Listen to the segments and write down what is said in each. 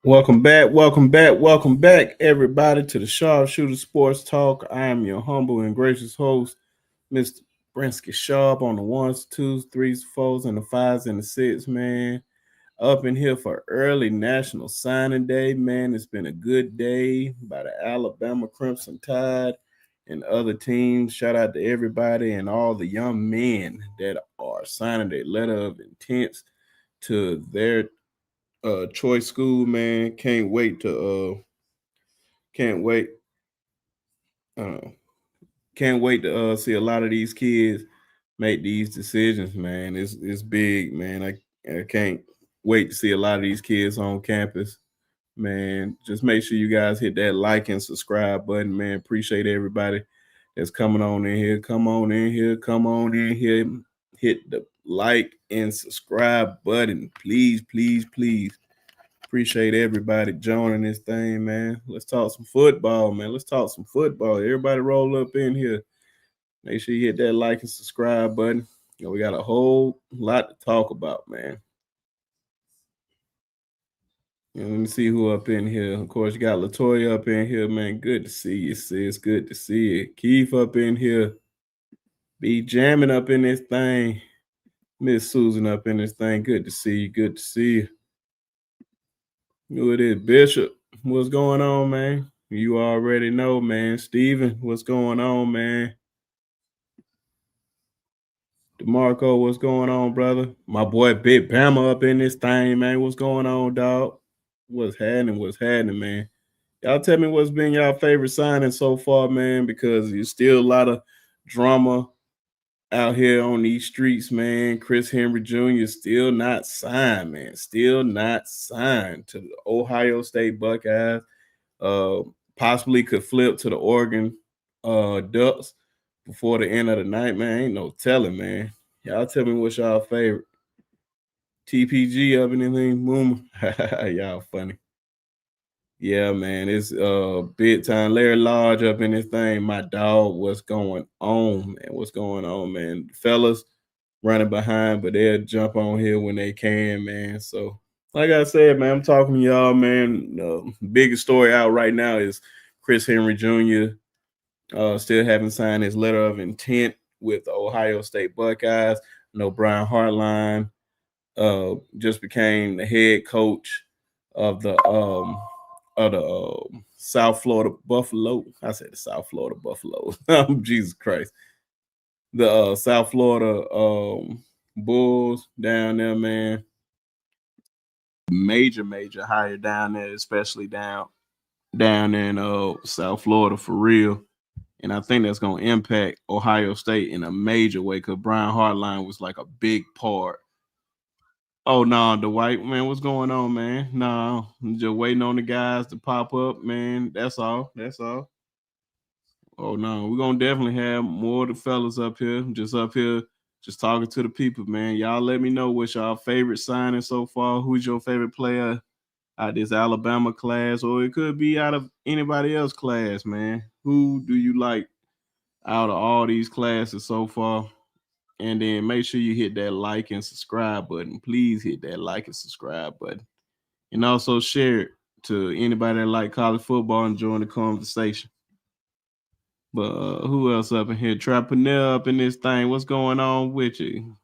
Welcome back, everybody, to the Sharpshooter Sports Talk. I am your humble and gracious host, Mr. Brinsky Sharp, on the ones, twos, threes, fours, and the fives and the six, man. Up in here for early National Signing Day, man. It's been a good day by the Alabama Crimson Tide and other teams. Shout out to everybody and all the young men that are signing their letter of intents to their choice school, man. Can't wait uh can't wait to see a lot of these kids make these decisions, man. It's big, man. I can't wait to see a lot of these kids on campus, man. Just make sure you guys hit that like and subscribe button, man. Appreciate everybody that's coming on in here. Come on in here. Hit the like and subscribe button, please, please, please. Appreciate everybody joining this thing, man. Let's talk some football, man. Let's talk some football. Everybody roll up in here. Make sure you hit that like and subscribe button. We got a whole lot to talk about, man. Let me see who up in here. Of course, you got Latoya up in here, man. Good to see you, sis. Good to see you. Keith up in here. Be jamming up in this thing. Miss Susan up in this thing. Good to see you. Good to see you. Who it is? Bishop. What's going on, man? You already know, man. Steven, what's going on, man? DeMarco, what's going on, brother? My boy Big Bama up in this thing, man. What's going on, dog? What's happening? What's happening, man? Y'all tell me what's been y'all favorite signing so far, man, because there's still a lot of drama out here on these streets, man. Chris Henry Jr. still not signed, man. Still not signed to the Ohio State Buckeyes. Possibly could flip to the Oregon Ducks before the end of the night, man. Ain't no telling, man. Y'all tell me what's y'all favorite. TPG up anything? Boom. Y'all funny. Yeah, man. It's big time. Larry Lodge up in this thing. My dog, what's going on, man? What's going on, man? Fellas running behind, but they'll jump on here when they can, man. So, like I said, man, I'm talking to y'all, man. Biggest story out right now is Chris Henry Jr. Still haven't signed his letter of intent with the Ohio State Buckeyes. Brian Hartline just became the head coach of the South Florida Buffalo. I said the South Florida Buffalo. Jesus Christ. The South Florida Bulls down there, man. Major hire down there, especially down in South Florida for real. And I think that's gonna impact Ohio State in a major way because Brian Hartline was like a big part. Oh no, the white man, what's going on, man? No, I'm just waiting on the guys to pop up, man. That's all. That's all. Oh no, we're gonna definitely have more of the fellas up here, just talking to the people, man. Y'all let me know what's y'all favorite signing so far. Who's your favorite player out this Alabama class, or it could be out of anybody else class, man. Who do you like out of all these classes so far? And then make sure you hit that like and subscribe button. Please hit that like and subscribe button. And also share it to anybody that like college football and join the conversation. But who else up in here? Trappanel up in this thing. What's going on with you?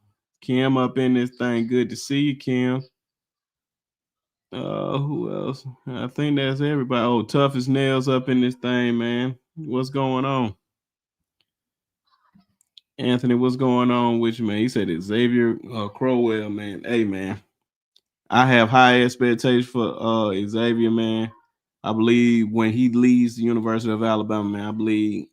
Kim up in this thing. Good to see you, Kim. Who else? I think that's everybody. Oh, Toughest Nails up in this thing, man. What's going on? Anthony, what's going on with you, man? He said Xavier Crowell, man. Hey, man. I have high expectations for Xavier, man. I believe when he leaves the University of Alabama, man, I believe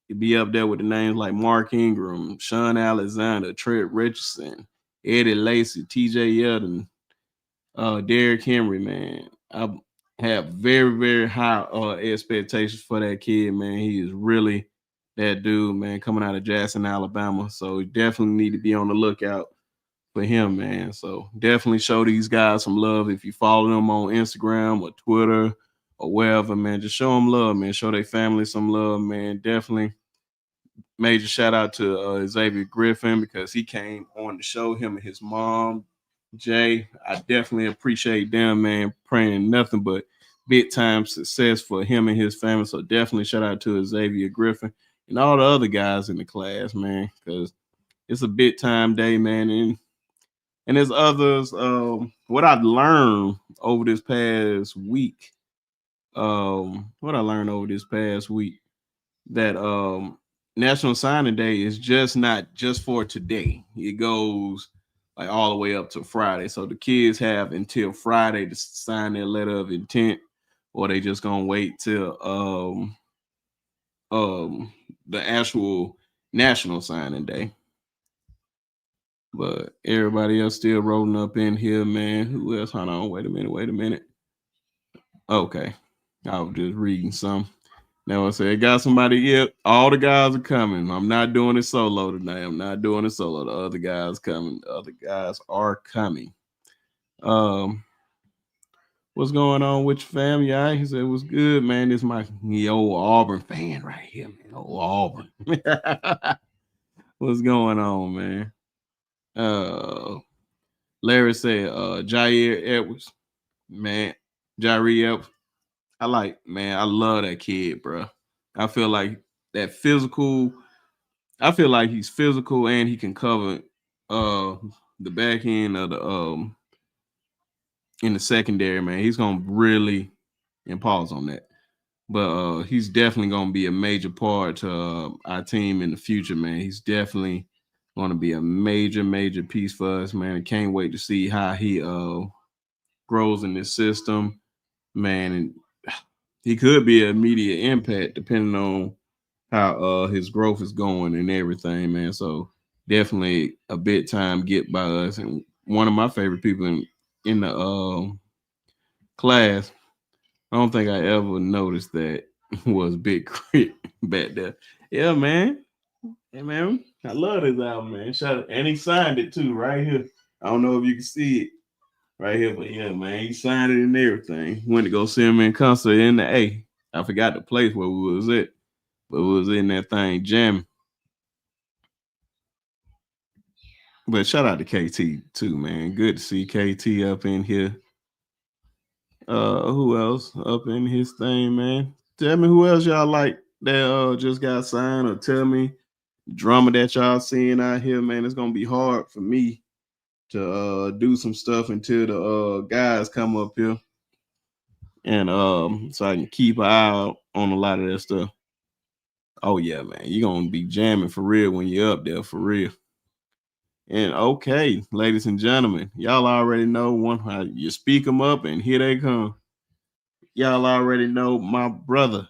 he'll be up there with the names like Mark Ingram, Shawn Alexander, Trent Richardson, Eddie Lacy, TJ Yeldon, Derrick Henry, man. I have very, very high expectations for that kid, man. He is really that dude, man, coming out of Jackson, Alabama. So you definitely need to be on the lookout for him, man. So definitely show these guys some love. If you follow them on Instagram or Twitter or wherever, man, just show them love, man. Show their family some love, man. Definitely major shout out to Xavier Griffin because he came on the show, him and his mom. Jay, I definitely appreciate them, man. Praying nothing but big time success for him and his family. So definitely shout out to Xavier Griffin and all the other guys in the class, man, because it's a big time day, man. And there's others. What I learned over this past week. What I learned over this past week that National Signing Day is just not just for today. It goes like all the way up to Friday. So the kids have until Friday to sign their letter of intent, or they just gonna wait till the actual National Signing Day. But everybody else still rolling up in here, man. Who else? Hold on, wait a minute, wait a minute. Okay. I was just reading some. Now I said, got somebody. Yep, all the guys are coming. I'm not doing it solo tonight. I'm not doing it solo. The other guys coming. The other guys are coming. Um, what's going on with your family? Yeah, he said, what's good, man? This is my old Auburn fan right here, man. Old Auburn. What's going on, man? Uh, Larry said, Jair Edwards, man. Jair Edwards. I love that kid, bro. I feel like that physical. I feel like he's physical and he can cover uh the back end of the in the secondary, man. He's gonna really impose on that. But he's definitely gonna be a major part to our team in the future, man. He's definitely gonna be a major piece for us, man. I can't wait to see how he grows in this system, man. And he could be an immediate impact depending on how his growth is going and everything, man. So definitely a big time get by us. And one of my favorite people in the class, I don't think I ever noticed that was Big Crit back there. Yeah, man. Hey man, I love this album, man. Shout out. And he signed it too, right here. I don't know if you can see it right here, but yeah, man, he signed it and everything. Went to go see him in concert in the A. I forgot the place where we was at, but we was in that thing jamming. But shout out to KT too, man. Good to see KT up in here. Who else up in his thing, man? Tell me who else y'all like that just got signed, or tell me drama that y'all seeing out here, man. It's gonna be hard for me to do some stuff until the guys come up here, and so I can keep an eye out on a lot of that stuff. Oh yeah, man, you're gonna be jamming for real when you're up there for real. And okay, ladies and gentlemen, y'all already know one how you speak them up, and here they come. Y'all already know my brother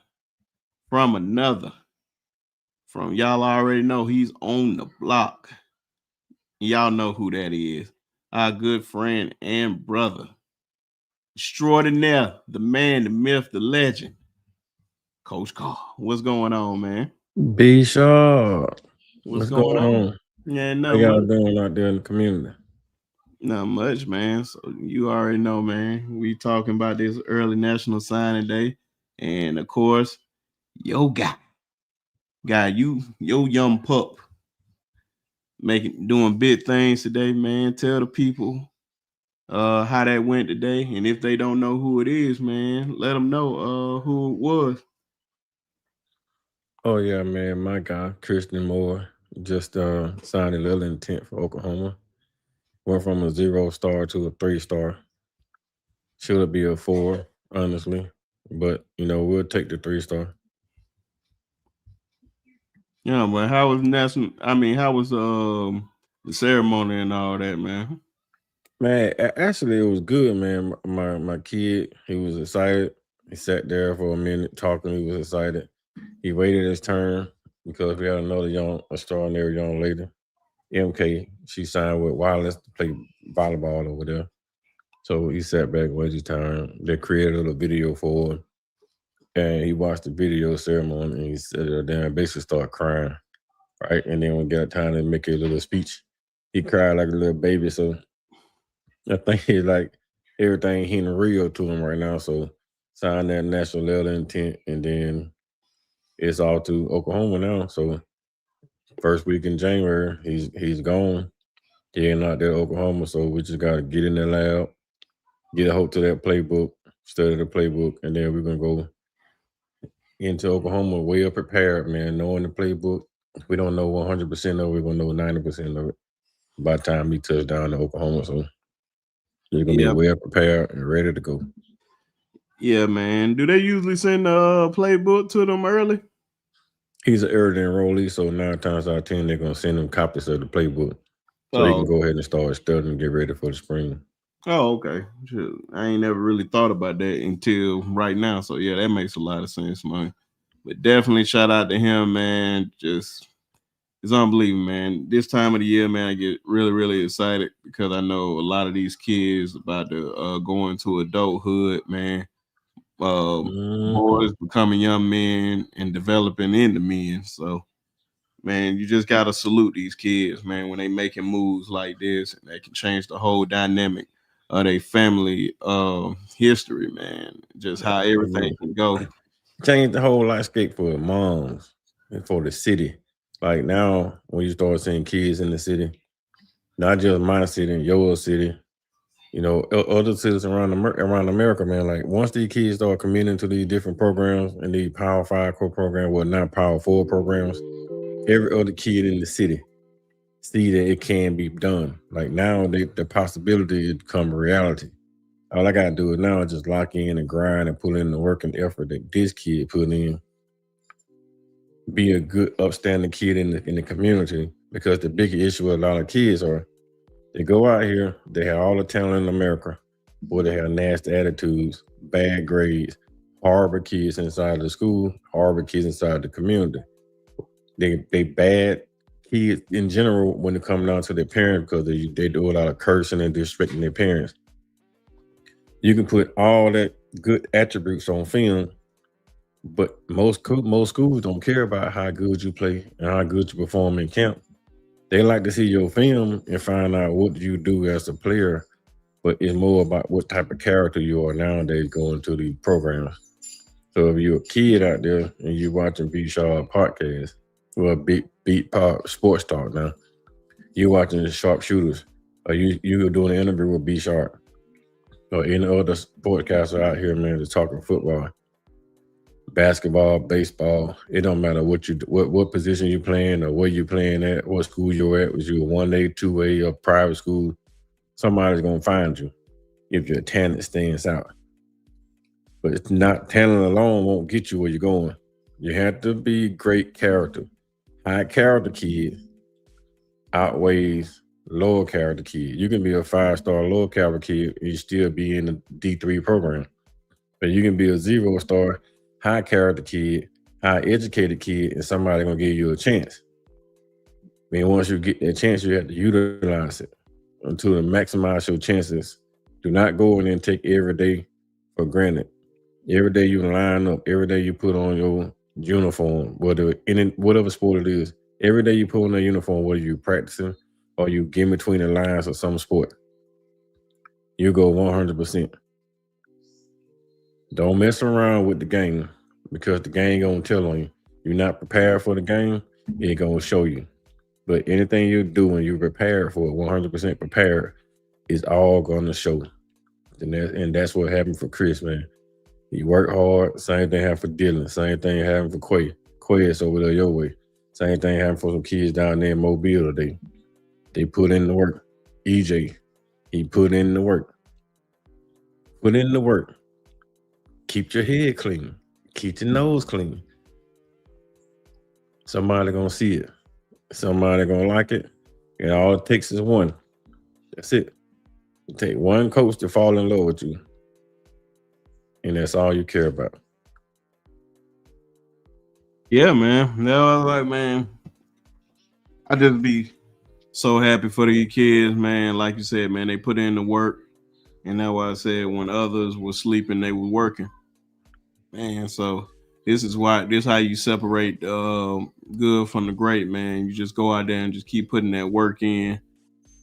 from another. From y'all already know he's on the block. Y'all know who that is. Our good friend and brother, extraordinaire, the man, the myth, the legend, Coach Karl. What's going on, man? B Sharp, What's what's going going on? on? Yeah, How not y'all much. doing out there in the community? Not much, man. So you already know, man. We talking about this early National Signing Day, and of course, yo guy, yo young pup, making doing big things today, man. Tell the people how that went today, and if they don't know who it is, man, let them know who it was. Oh yeah, man, my guy Christian Moore just signed a little intent for Oklahoma. Went from a 0 star to a 3 star. Should it be a 4, honestly? But we'll take the 3 star. Yeah, but how was national? I mean, how was the ceremony and all that, man? Man, actually, it was good, man. My kid, he was excited. He sat there for a minute talking. He was excited. He waited his turn because we had another extraordinary young lady, MK. She signed with Wireless to play volleyball over there. So he sat back, waited his turn. They created a video for him, and he watched the video ceremony, and he said, "Damn," basically started crying, right? And then when we got time to make a little speech, he cried like a little baby. So I think he's like everything hitting real to him right now. So sign that national letter intent, and then it's all to Oklahoma now. So first week in January, he's gone. heading out there to Oklahoma. So we just got to get in the lab, get a hold to that playbook, study the playbook, and then we're gonna go into Oklahoma way up prepared, man, knowing the playbook. If we don't know 100% of it, we're gonna know 90% of it by the time we touch down to Oklahoma. So we're gonna be Yeah, well prepared and ready to go. yeah, man. Do they usually send the playbook to them early? He's an early enrollee, so 9 times out of 10 they're gonna send him copies of the playbook so he can Oh, go ahead and start studying and get ready for the spring. oh, okay. Shoot. I ain't never really thought about that until right now. So yeah, that makes a lot of sense, man. But definitely shout out to him, man. Just it's unbelievable, man. This time of the year, man, I get really, really excited because I know a lot of these kids about to go into adulthood, man. Mhm. Boys becoming young men and developing into men. So, man, you just gotta salute these kids, man, when they making moves like this and they can change the whole dynamic of their family history, man. Just how everything Absolutely. can go. Change the whole landscape for moms and for the city. Like now, when you start seeing kids in the city, not just my city, your city, other cities around America, man. Like once these kids start committing to these different programs and these Power Five core programs, well, not Power Four programs, every other kid in the city see that it can be done. Like now, the possibility it become a reality. All I gotta do is now just lock in and grind and put in the work and effort that this kid put in, be a good, upstanding kid in the community. Because the big issue with a lot of kids are they go out here, they have all the talent in America, but they have nasty attitudes, bad grades, horrible kids inside of the school, horrible kids inside the community. They bad kids in general when it comes down to their parents because they do a lot of cursing and disrespecting their parents. You can put all that good attributes on film, but most schools don't care about how good you play and how good you perform in camp. They like to see your film and find out what you do as a player, but it's more about what type of character you are nowadays going to the programs. So if you're a kid out there and you're watching B Shaw podcast, well, beat pop sports talk now, you watching the sharpshooters, or you doing an interview with B Sharp, or any other sportscaster out here, man, that's talking football, basketball, baseball. It don't matter what position you playing or where you playing at, what school you're at. Was you a 1A, 2A, or private school? Somebody's gonna find you if your talent stands out. But it's not talent alone won't get you where you're going. You have to be great character. High character kid outweighs lower character kid. You can be a 5-star lower character kid and you still be in the D3 program. But you can be a 0-star high character kid, high educated kid, and somebody gonna give you a chance. I mean, once you get that chance, you have to utilize it until to maximize your chances. Do not go in and take every day for granted. Every day you line up, every day you put on your uniform, whatever sport it is, every day you put on a uniform, whether you practicing or you get between the lines or some sport, you go 100%. Don't mess around with the game because the game gonna tell on you. You're not prepared for the game, it gonna show you. But anything you do when you're prepared for it, 100% prepared, is all gonna show. And that's what happened for Chris, man. He worked hard. Same thing happened for Dylan. Same thing happened for Quay. Quay is over there your way. Same thing happened for some kids down there in Mobile today. They put in the work. EJ, he put in the work. Put in the work. Keep your head clean. Keep your nose clean. Somebody gonna see it. Somebody gonna like it. And all it takes is one. That's it. It take one coach to fall in love with you. And that's all you care about. Yeah, man. No, I was like, man, I just be so happy for these kids, man. Like you said, man, they put in the work. And that's why I said when others were sleeping, they were working. Man, so this how you separate good from the great, man. You just go out there and just keep putting that work in,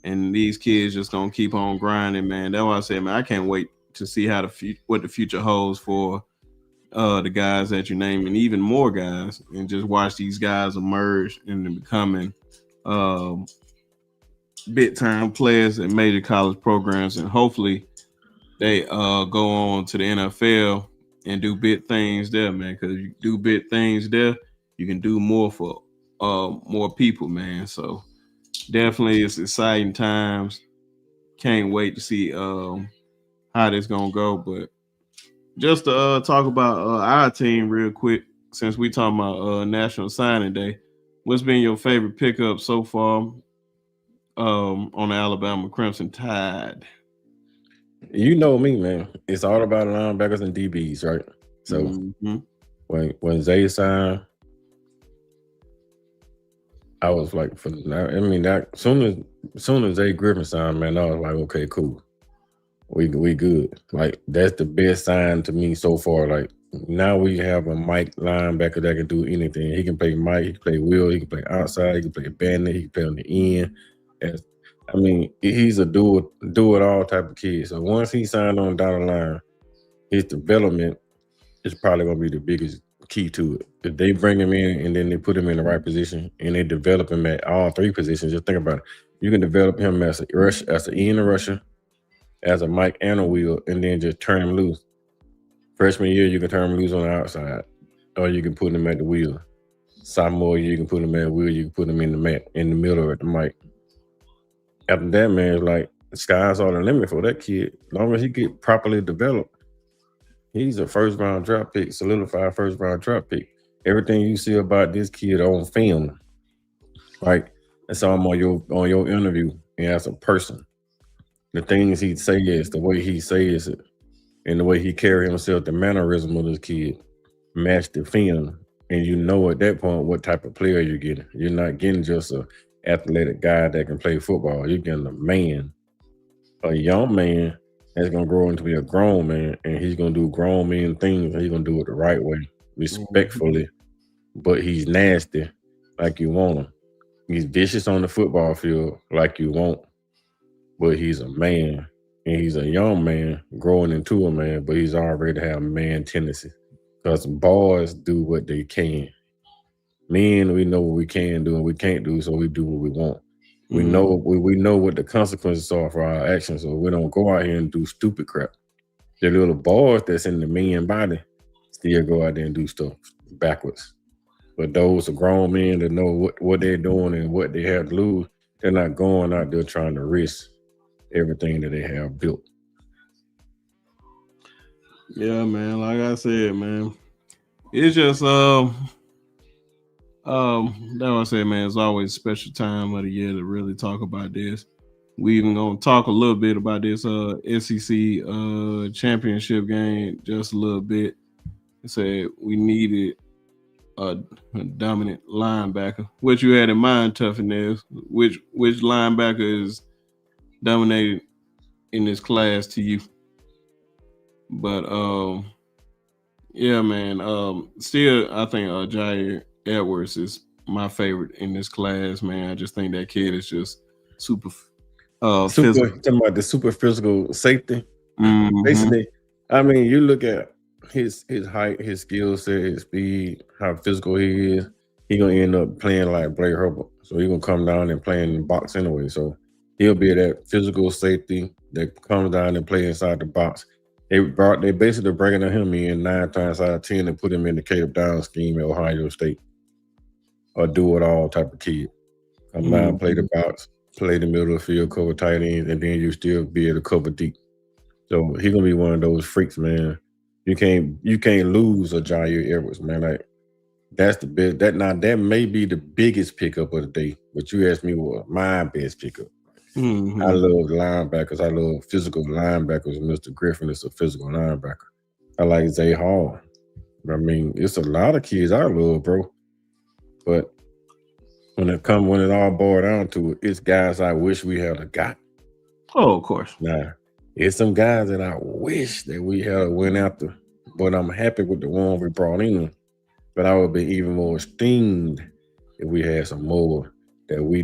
and these kids just gonna keep on grinding, man. That's why I said, man, I can't wait to see how what the future holds for the guys that you name, and even more guys, and just watch these guys emerge and becoming um big time players in major college programs, and hopefully they go on to the NFL and do big things there, man. Because you do big things there, you can do more for more people, man. So definitely, it's exciting times. Can't wait to see how this gonna go. But just to talk about our team real quick, since we talking about National Signing Day, what's been your favorite pickup so far on the Alabama Crimson Tide? You know me, man. It's all about linebackers and DBs, right? So Hmm. when Zay signed, I was like, I mean, that soon as Zay Griffin signed, man, I was like, okay, cool, we good. Like that's the best sign to me so far. Like now we have a Mike linebacker that can do anything. He can play Mike, he can play Will, he can play outside, he can play bandit, he can play on the end. And I mean, he's a do it all type of kid. So once he signed on down the line, his development is probably gonna be the biggest key to it. If they bring him in and then they put him in the right position and they develop him at all three positions, just think about it. You can develop him as a rush, as an end rusher, as a Mike and a Will, and then just turn him loose. Freshman year, you can turn him loose on the outside, or you can put him at the wheel. Sophomore year, you can put him at the wheel. You can put him in the mat, in the middle at the Mike. After that, man, it's like the sky's all the limit for that kid. As long as he get properly developed, he's a first round draft pick, solidified first round draft pick. Everything you see about this kid on film, right? That's all on your interview and as a person. The things he says, the way he says it, and the way he carry himself, the mannerism of this kid match the film. And you know at that point what type of player you're getting. You're not getting just a athletic guy that can play football. You're getting a man, a young man that's gonna grow into be a grown man, and he's gonna do grown man things, and he's gonna do it the right way, Hmm. respectfully. But he's nasty, like you want him. He's vicious on the football field, like you want. But he's a man, and he's a young man growing into a man, but he's already have man tendencies. Because boys do what they can. Men, we know what we can do and we can't do, so we do what we want. Hmm. We know what the consequences are for our actions, so we don't go out here and do stupid crap. The little boys that's in the man body still go out there and do stuff backwards. But those are grown men that know what they're doing and what they have to lose. They're not going out there trying to risk everything that they have built. Yeah, man. Like I said, man, it's just that what I said, man. It's always a special time of the year to really talk about this. We even gonna talk a little bit about this SEC championship game just a little bit. It said we needed a dominant linebacker. What you had in mind, Tuffin, is which linebacker is dominated in this class to you? But yeah, man. Still, I think Jair Edwards is my favorite in this class, man. I just think that kid is just super Super physical. talking about the super physical safety. Hmm. Basically, I mean, you look at his height, his skill set, his speed, how physical he is. He gonna end up playing like Blake Herbert, so he gonna come down and play in the box anyway. So he'll be that physical safety that comes down and play inside the box. They basically bringing him in 9 times out of 10 and put him in the Caleb Down scheme at Ohio State, or do it all type of kid. Come down, play the Hmm. box, play the middle of the field, cover tight ends, and then you still be able to cover deep. So he gonna be one of those freaks, man. You can't lose a Jair Edwards, man. Like that's the best. That may be the biggest pickup of the day. But you asked me what my best pickup. I Hmm. love linebackers. I love physical linebackers. Mr. Griffin is a physical linebacker. I like Zay Hall. I mean, it's a lot of kids I love, bro. But when it all boiled down to it, it's guys I wish we had a got. Oh, of course. Now, it's some guys that I wish that we had went after, but I'm happy with the one we brought in. But I would be even more esteemed if we had some more that we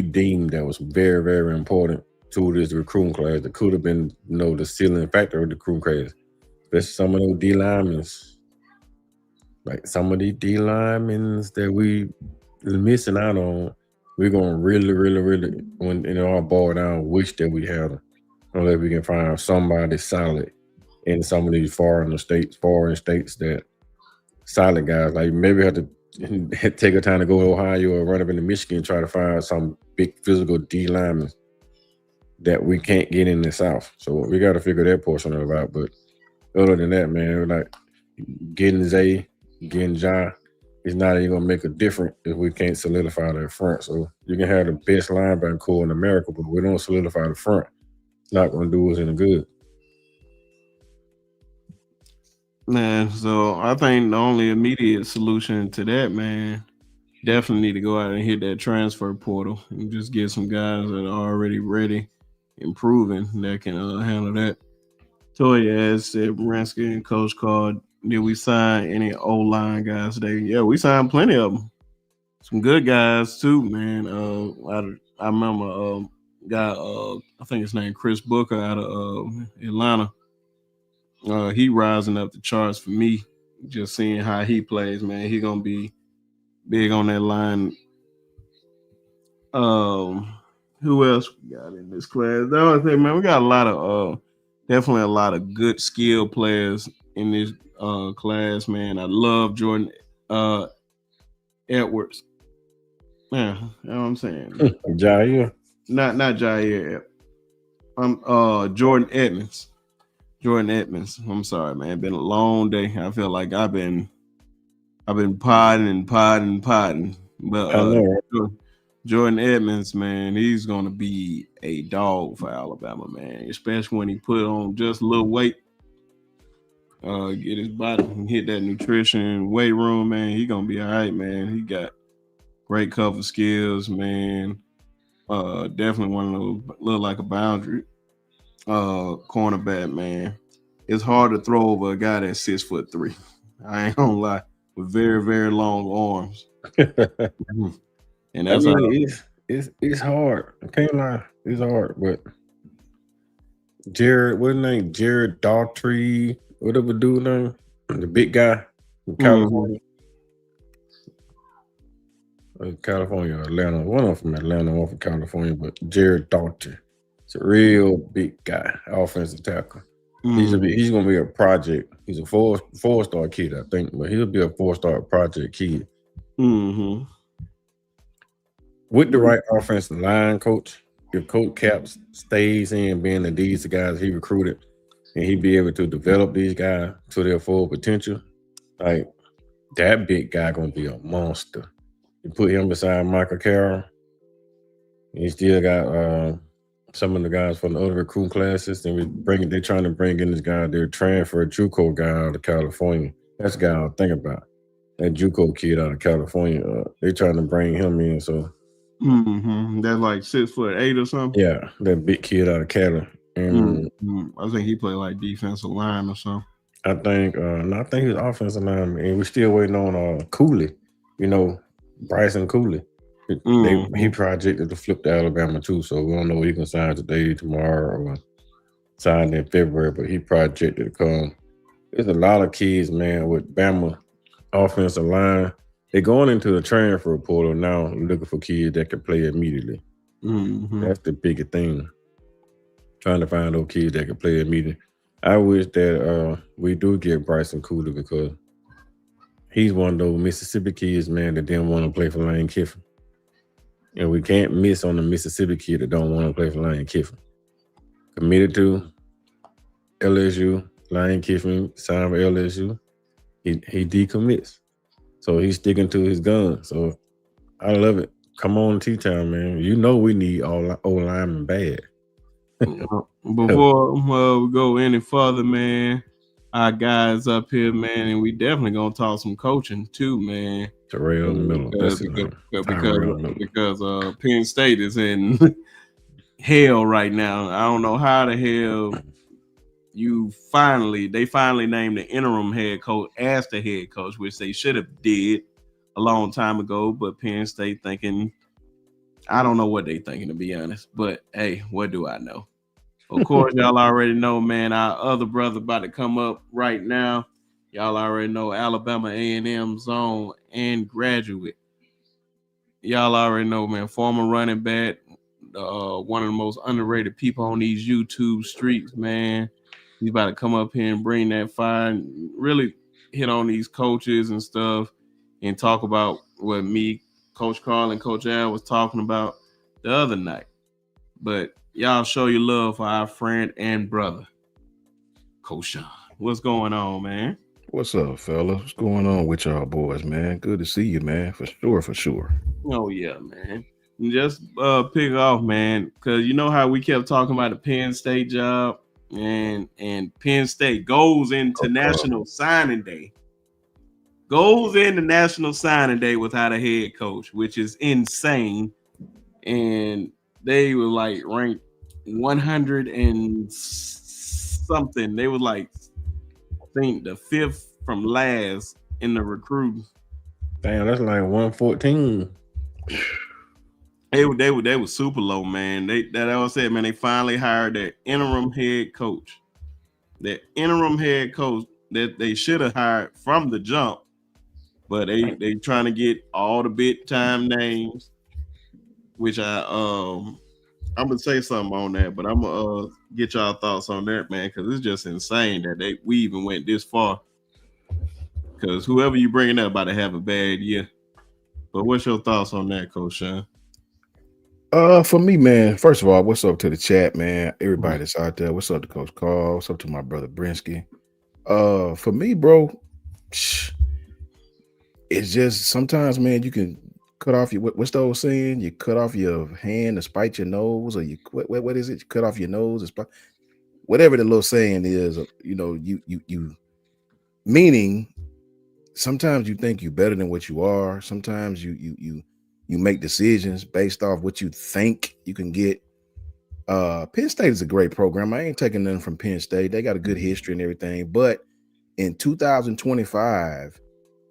deemed that was very, very important to this recruiting class that could have been, the ceiling factor of the recruiting class. Especially some of those D linemen, like some of these D linemen that we missing out on. we're gonna really, when it all boil down, wish that we had them, unless we can find somebody solid in some of these foreign states that solid guys. Like maybe have to take a time to go to Ohio or run up into Michigan and try to find some big physical D linemen that we can't get in the South. So we got to figure that portion of it out. But other than that, man, like getting Zay, getting Ja, is not even gonna make a difference if we can't solidify that front. So you can have the best linebacker core in America, but we don't solidify the front. It's not gonna do us any good. Man, so I think the only immediate solution to that, man, definitely need to go out and hit that transfer portal and just get some guys that are already ready and proven that can handle that. Toya asked said Bransky and Coach called, did we sign any O line guys today? Yeah, we signed plenty of them. Some good guys too, man. I remember guy I think his name Chris Booker out of Atlanta. He rising up the charts for me. Just seeing how he plays, man. He gonna be big on that line. Um, who else we got in this class? The other thing, man, we got a lot of definitely a lot of good skill players in this class, man. I love Jordan uh Edwards. Man, you know what I'm saying? Jair, Not Jair. I'm Jordan Edmonds. Jordan Edmonds. I'm sorry, man. Been a long day. I feel like I've been potting. But I know, right? Jordan Edmonds, man, he's gonna be a dog for Alabama, man. Especially when he put on just a little weight, get his body hit that nutrition weight room, man. He gonna be all right, man. He got great cover skills, man. Definitely one of those look like a boundary cornerback, man. It's hard to throw over a guy that's 6'3". I ain't gonna lie, with very, very long arms. Mhm. And I that's how mean, it's hard. I can't lie, it's hard. But Jared, what's his name? Jared Daughtry, whatever dude name, the big guy from Mhm. California, California, or Atlanta. One of them from Atlanta, one from California. But Jared Daughtry, it's a real big guy, offensive tackle. Mhm. He's gonna be a project. He's a four-star kid, I think, but he'll be a four-star project kid Mhm. with the right offensive line coach. If Coach Caps stays in being the these the guys he recruited, and he be able to develop these guys to their full potential, like that big guy gonna be a monster. You put him beside Michael Carroll, and you still got some of the guys from the other recruit classes, and they're trying to bring in this guy, their transfer JUCO guy out of California. That's the guy I think about. That JUCO kid out of California. They trying to bring him in. So Mhm. That's like 6'8" or something. yeah, that big kid out of Cali. And Mhm. I think he played like defensive line or something. I think he's offensive lineman, and we're still waiting on Cooley. You know, Bryson Cooley. He Mhm. projected to flip to Alabama too, so we don't know if he can sign today, tomorrow, or sign in February. But he projected to come. There's a lot of kids, man, with Bama offensive line. They're going into the transfer portal now, looking for kids that can play immediately. Mhm. That's the biggest thing. Trying to find those kids that can play immediately. I wish that we do get Bryson Cooler because he's one of those Mississippi kids, man, that didn't want to play for Lane Kiffin. And we can't miss on the Mississippi kid that don't want to play for Lane Kiffin. Committed to LSU, Lane Kiffin signed for LSU. He decommits. So he's sticking to his gun. So I love it. Come on, T Town, man. You know we need all old linemen bad. Before we go any further, man, our guys up here, man, and we definitely gonna talk some coaching too, man. Terrell Miller. Because That's his because name. because Tyrell Miller. because Penn State is in hell right now. I don't know how the hell they finally named the interim head coach as the head coach, which they should have did a long time ago. But Penn State thinking, I don't know what they thinking, to be honest. But hey, what do I know? Of course, y'all already know, man. Our other brother about to come up right now. Y'all already know Alabama A&M zone and graduate. y'all already know, man. Former running back, one of the most underrated people on these YouTube streets, man. He's about to come up here and bring that fire and really hit on these coaches and stuff and talk about what me, Coach Karl, and Coach Al was talking about the other night. But y'all show your love for our friend and brother, Coach Shawn. What's going on, man? What's up, fella? What's going on with y'all boys, man? Good to see you, man. For sure, for sure. Oh yeah, man. Just pick off, man, because you know how we kept talking about the Penn State job, and Penn State goes into National Signing Day. Goes into National Signing Day without a head coach, which is insane. And they were like ranked 100 and something. They were like, I think the fifth from last in the recruiting. Damn, that's like 114. They were super low, man. That I said, man, they finally hired that interim head coach. That interim head coach that they should have hired from the jump, but they trying to get all the big time names, which I'm gonna say something on that, but I'm gonna get y'all thoughts on that, man, because it's just insane that we even went this far. Because whoever you bringing up about to have a bad year. But what's your thoughts on that, Coach Shawn? For me, man, first of all, what's up to the chat, man? Everybody that's out there, what's up to Coach Karl? What's up to my brother Brinsky? For me, bro, it's just sometimes, man, you can cut off your what's the old saying? You cut off your hand to spite your nose, or you what is it? You cut off your nose to spite whatever the little saying is, you know, you meaning sometimes you think you're better than what you are. Sometimes you make decisions based off what you think you can get. Penn State is a great program. I ain't taking nothing from Penn State. They got a good history and everything. But in 2025,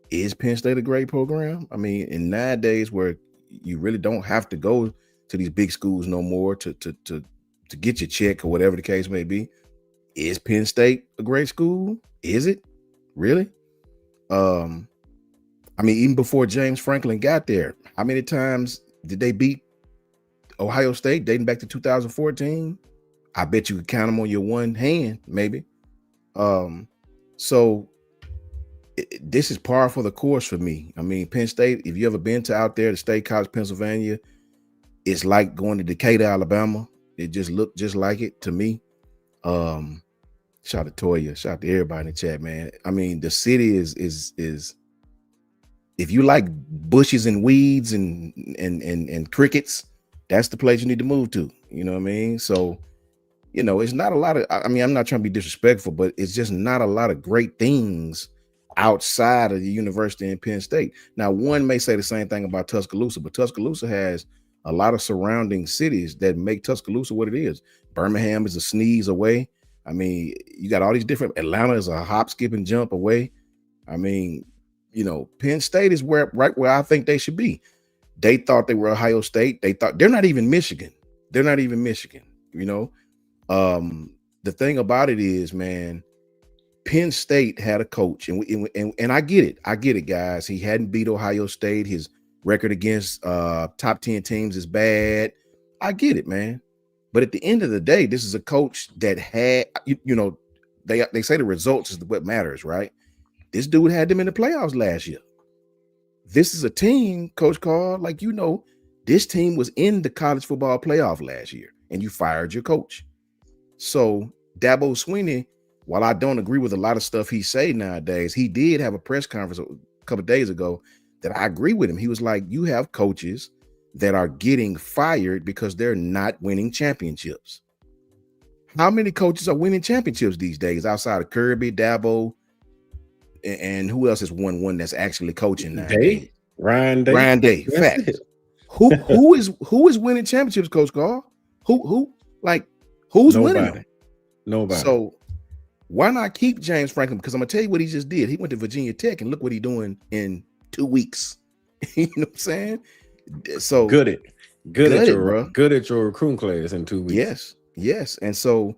is Penn State a great program? I mean, in nowadays where you really don't have to go to these big schools no more to get your check or whatever the case may be, is Penn State a great school? Is it really? I mean, even before James Franklin got there, how many times did they beat Ohio State dating back to 2014? I bet you could count them on your one hand, maybe. So this is par for the course for me. I mean, Penn State, if you ever been to out there to State College, Pennsylvania, it's like going to Decatur, Alabama. It just looked just like it to me. Shout out to Toya, shout out to everybody in the chat, man. I mean, the city is if you like bushes and weeds and crickets, that's the place you need to move to. You know what I mean? So, you know, it's not a lot of, I mean, I'm not trying to be disrespectful, but it's just not a lot of great things outside of the university in Penn State. Now, one may say the same thing about Tuscaloosa, but Tuscaloosa has a lot of surrounding cities that make Tuscaloosa what it is. Birmingham is a sneeze away. I mean, you got all these different, Atlanta is a hop, skip, and jump away. I mean, you know, Penn State is right where I think they should be. They thought they were Ohio State. They thought they're not even Michigan. They're not even Michigan, you know. The thing about it is, man, Penn State had a coach, and I get it. I get it, guys. He hadn't beat Ohio State. His record against top 10 teams is bad. I get it, man. But at the end of the day, this is a coach that had, you know, they say the results is what matters, right? This dude had them in the playoffs last year. This is a team, Coach Karl, like, you know, this team was in the college football playoff last year, and you fired your coach. So Dabo Swinney, while I don't agree with a lot of stuff he say nowadays, he did have a press conference a couple of days ago that I agree with him. He was like, you have coaches that are getting fired because they're not winning championships. How many coaches are winning championships these days outside of Kirby, Dabo, and who else has won one that's actually coaching now? Ryan Day. Ryan Day. Facts. Who is winning championships, Coach Karl? Who's winning them? Nobody. So why not keep James Franklin? Because I'm gonna tell you what he just did. He went to Virginia Tech, and look what he's doing in 2 weeks. You know what I'm saying? So good at your recruiting class in 2 weeks. Yes. And so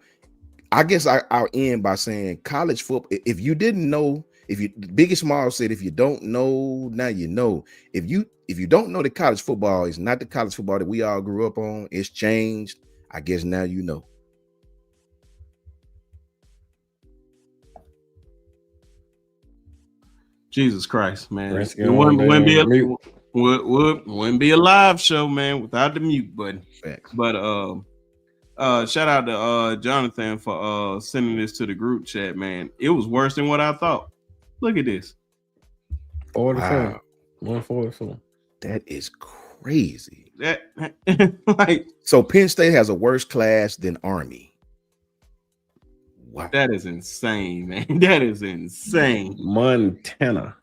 I guess I'll end by saying college football. If you didn't know, If you Biggie Smalls said, if you don't know, now you know. If you don't know that college football is not the college football that we all grew up on, it's changed. I guess now you know. Jesus Christ, man. Risk It it on wouldn't be damn mute. wouldn't be a live show, man, without the mute button. Facts. But shout out to Jonathan for sending this to the group chat, man. It was worse than what I thought. Look at this. 44. Wow. 144. That is crazy. That like So Penn State has a worse class than Army. Wow. that is insane, man. That is insane. Montana.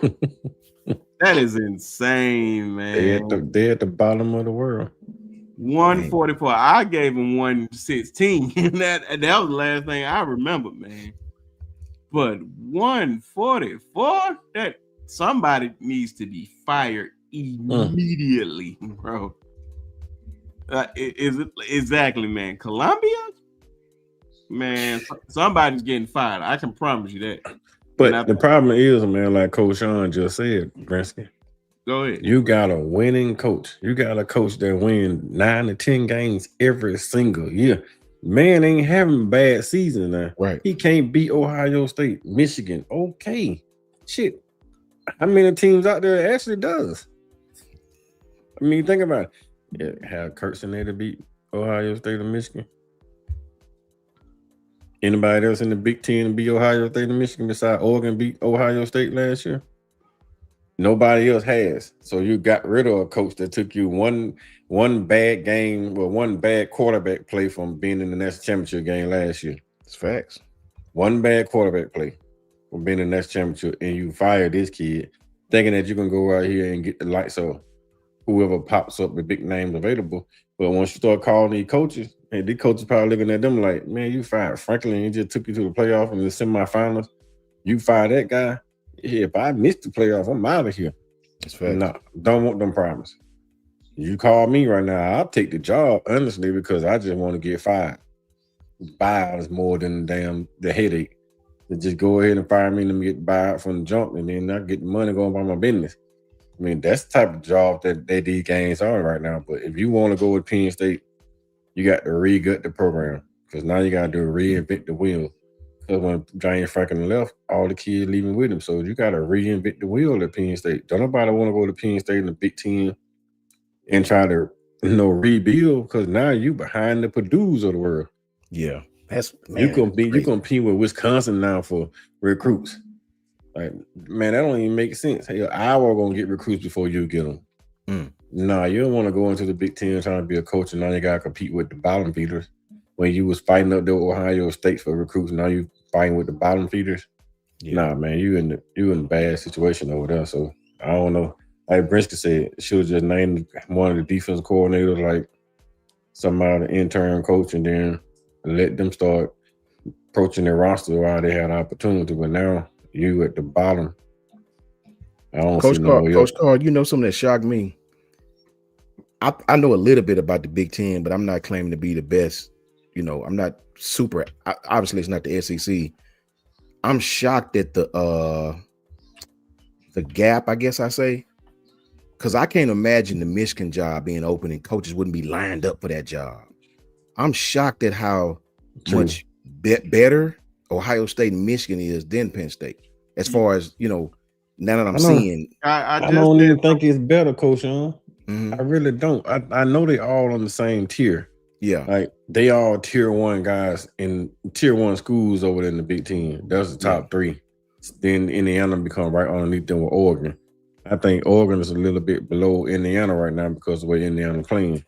That is insane, man. They at the bottom of the world. 144. I gave him 116. And that was the last thing I remember, man. But 144, that somebody needs to be fired immediately, bro. Is it exactly, man? Columbia, man, somebody's getting fired. I can promise you that. But the problem is, man, like Coach Shawn just said, Brinsky, Go ahead. you got a winning coach. You got a coach that wins 9 to 10 games every single year. Man ain't having a bad season now. Right. He can't beat Ohio State, Michigan. Okay. Shit. How many teams out there actually does? I mean, think about it. Yeah, have Kurtz in there to beat Ohio State or Michigan? Anybody else in the Big Ten beat Ohio State and Michigan besides Oregon beat Ohio State last year? Nobody else has. So you got rid of a coach that took you one bad game, well, one bad quarterback play from being in the national championship game last year. It's facts. One bad quarterback play from being in the national championship, and you fire this kid thinking that you can go out here and get the lights off whoever pops up with big names available. But once you start calling these coaches, and these coaches probably looking at them like, man, you fired Franklin, he just took you to the playoff and the semifinals. You fire that guy. Yeah, if I miss the playoff, I'm out of here. That's fact. No, don't want them problems. You call me right now, I'll take the job, honestly, because I just want to get fired. Buys more than the headache. To just go ahead and fire me and get buyout from the jump, and then I get the money going by my business. I mean, that's the type of job that these games are right now. But if you want to go with Penn State, you got to re-gut the program, because now you got to reinvent the wheel. Because when James Franklin left, all the kids leaving with him. So you got to reinvent the wheel at Penn State. Don't nobody want to go to Penn State in the Big Ten and try to rebuild, because now you behind the Purdue's of the world. Yeah. You compete with Wisconsin now for recruits. Like, man, that don't even make sense. Hey, Iowa gonna get recruits before you get them. Nah, you don't want to go into the Big Ten trying to be a coach, and now you gotta compete with the bottom feeders. When you was fighting up the Ohio State for recruits, now you fighting with the bottom feeders. Yeah. Nah, man, you in a bad situation over there. So I don't know. Like Brinsky said, she was just named one of the defense coordinators, like somebody, the intern coach, and then let them start approaching their roster while they had opportunity. But now you at the bottom. I don't Coach see Coach Karl, you know something that shocked me? I know a little bit about the Big Ten, but I'm not claiming to be the best. You know, I'm not super. Obviously, it's not the SEC. I'm shocked at the gap, I guess I say, because I can't imagine the Michigan job being open and coaches wouldn't be lined up for that job. I'm shocked at how much better Ohio State and Michigan is than Penn State, as far as, you know, now that I'm seeing. I don't even think it's better, Coach Shawn. I really don't. I know they all on the same tier. Yeah. Like, they all tier 1 guys in tier 1 schools over there in the Big Ten. That's the top 3. Then Indiana become right underneath them with Oregon. I think Oregon is a little bit below Indiana right now because of the way Indiana playing.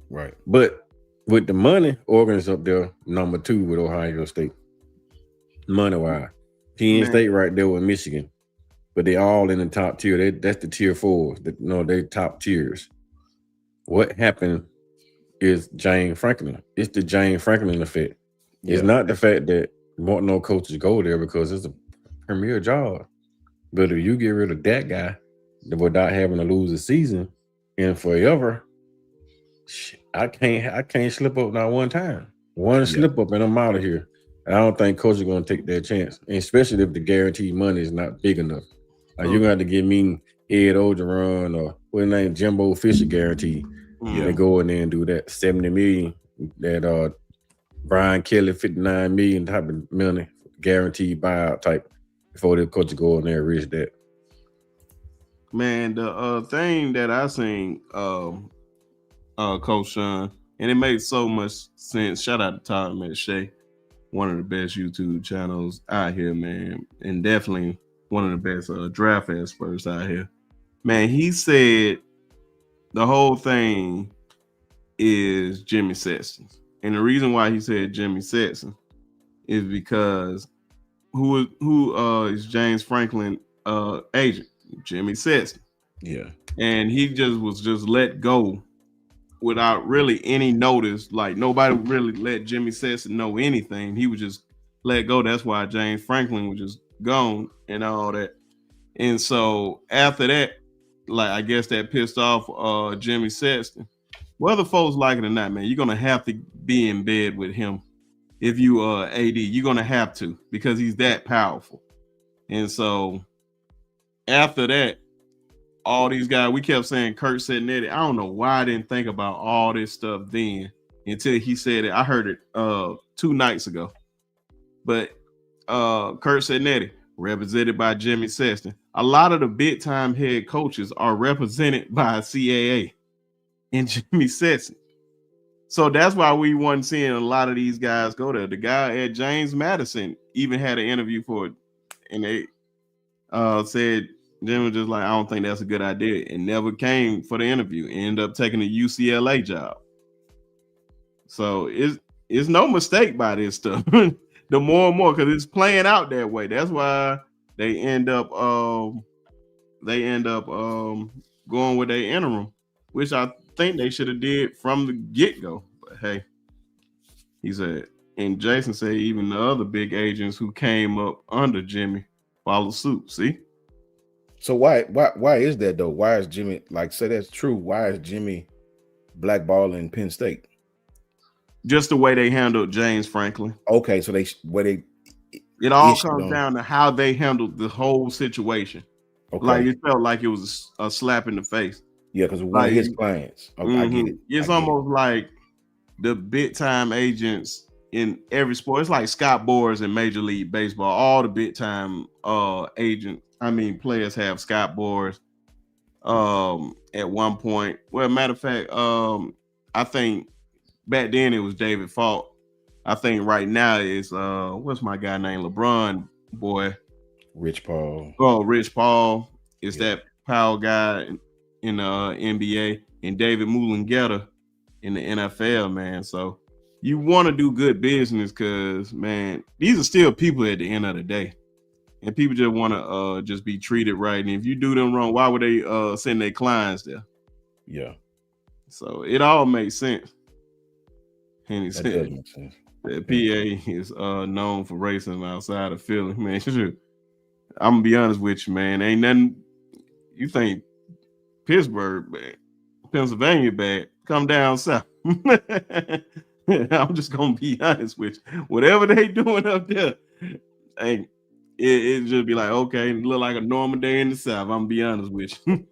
Right. But with the money, Oregon's up there number 2 with Ohio State. Money-wise. Penn State right there with Michigan. But they all in the top tier. That's the tier 4. They top tiers. What happened is James Franklin. It's the James Franklin effect. It's not the fact that no coaches go there, because it's a premier job. But if you get rid of that guy without having to lose a season and forever, I can't slip up not one time. One slip up and I'm out of here. I don't think coaches are going to take that chance, and especially if the guaranteed money is not big enough. Like you're going to have to give me Ed Ogeron or what his name, Jimbo Fisher guarantee. Yeah. They go in there and do that 70 million. That Brian Kelly 59 million type of money guaranteed buyout type before the coach go in there and reach that. Man, the thing that I seen, Coach Shawn, and it makes so much sense. Shout out to TownMedia, one of the best YouTube channels out here, man, and definitely one of the best draft experts out here. Man, he said the whole thing is Jimmy Sexton, and the reason why he said Jimmy Sexton is because who is James Franklin agent? Jimmy Sexton. Yeah. And he was let go without really any notice. Like nobody really let Jimmy Sexton know anything. He was just let go. That's why James Franklin was just gone and all that. And so after that, like I guess that pissed off Jimmy Sexton. Whether folks like it or not, man, you're gonna have to be in bed with him if you AD. You're gonna have to, because he's that powerful. And so after that, all these guys, we kept saying Kurt Setnetti. I don't know why I didn't think about all this stuff then until he said it. I heard it 2 nights ago. But Kurt Setnetti, represented by Jimmy Sexton. A lot of the big time head coaches are represented by CAA and Jimmy Sexton. So that's why we weren't seeing a lot of these guys go there. The guy at James Madison even had an interview for it, and they said Jim was just like, I don't think that's a good idea, and never came for the interview. Ended up taking a UCLA job. So it's no mistake by this stuff. The more and more, because it's playing out that way. That's why they end up going with their interim, which I think they should have did from the get-go. But hey, he said, and Jason said even the other big agents who came up under Jimmy follow suit. See? So why is that though? Why is Jimmy, like, say that's true? Why is Jimmy blackballing Penn State? Just the way they handled James Franklin. Okay, so it all comes down to how they handled the whole situation. Okay. Like it felt like it was a slap in the face. Yeah, because one of his clients. Okay, I get it. It's almost like the big time agents in every sport. It's like Scott Boras in Major League Baseball. All the big time players have Scott Boras at one point. Well, matter of fact, I think back then it was David Falk. I think right now it's what's my guy named LeBron boy? Rich Paul. Oh, Rich Paul is that Powell guy in the NBA, and David Mullengetter in the NFL, man. So you want to do good business because, man, these are still people at the end of the day. And people just want to just be treated right. And if you do them wrong, why would they send their clients there? Yeah. So it all makes sense. And he That said does make sense. that PA is known for racism outside of Philly. Man, I'm going to be honest with you, man. Ain't nothing. You think Pittsburgh bad, Pennsylvania bad, come down south. I'm just going to be honest with you. Whatever they doing up there, ain't. It just be like, okay, it look like a normal day in the South. I'm gonna be honest with you.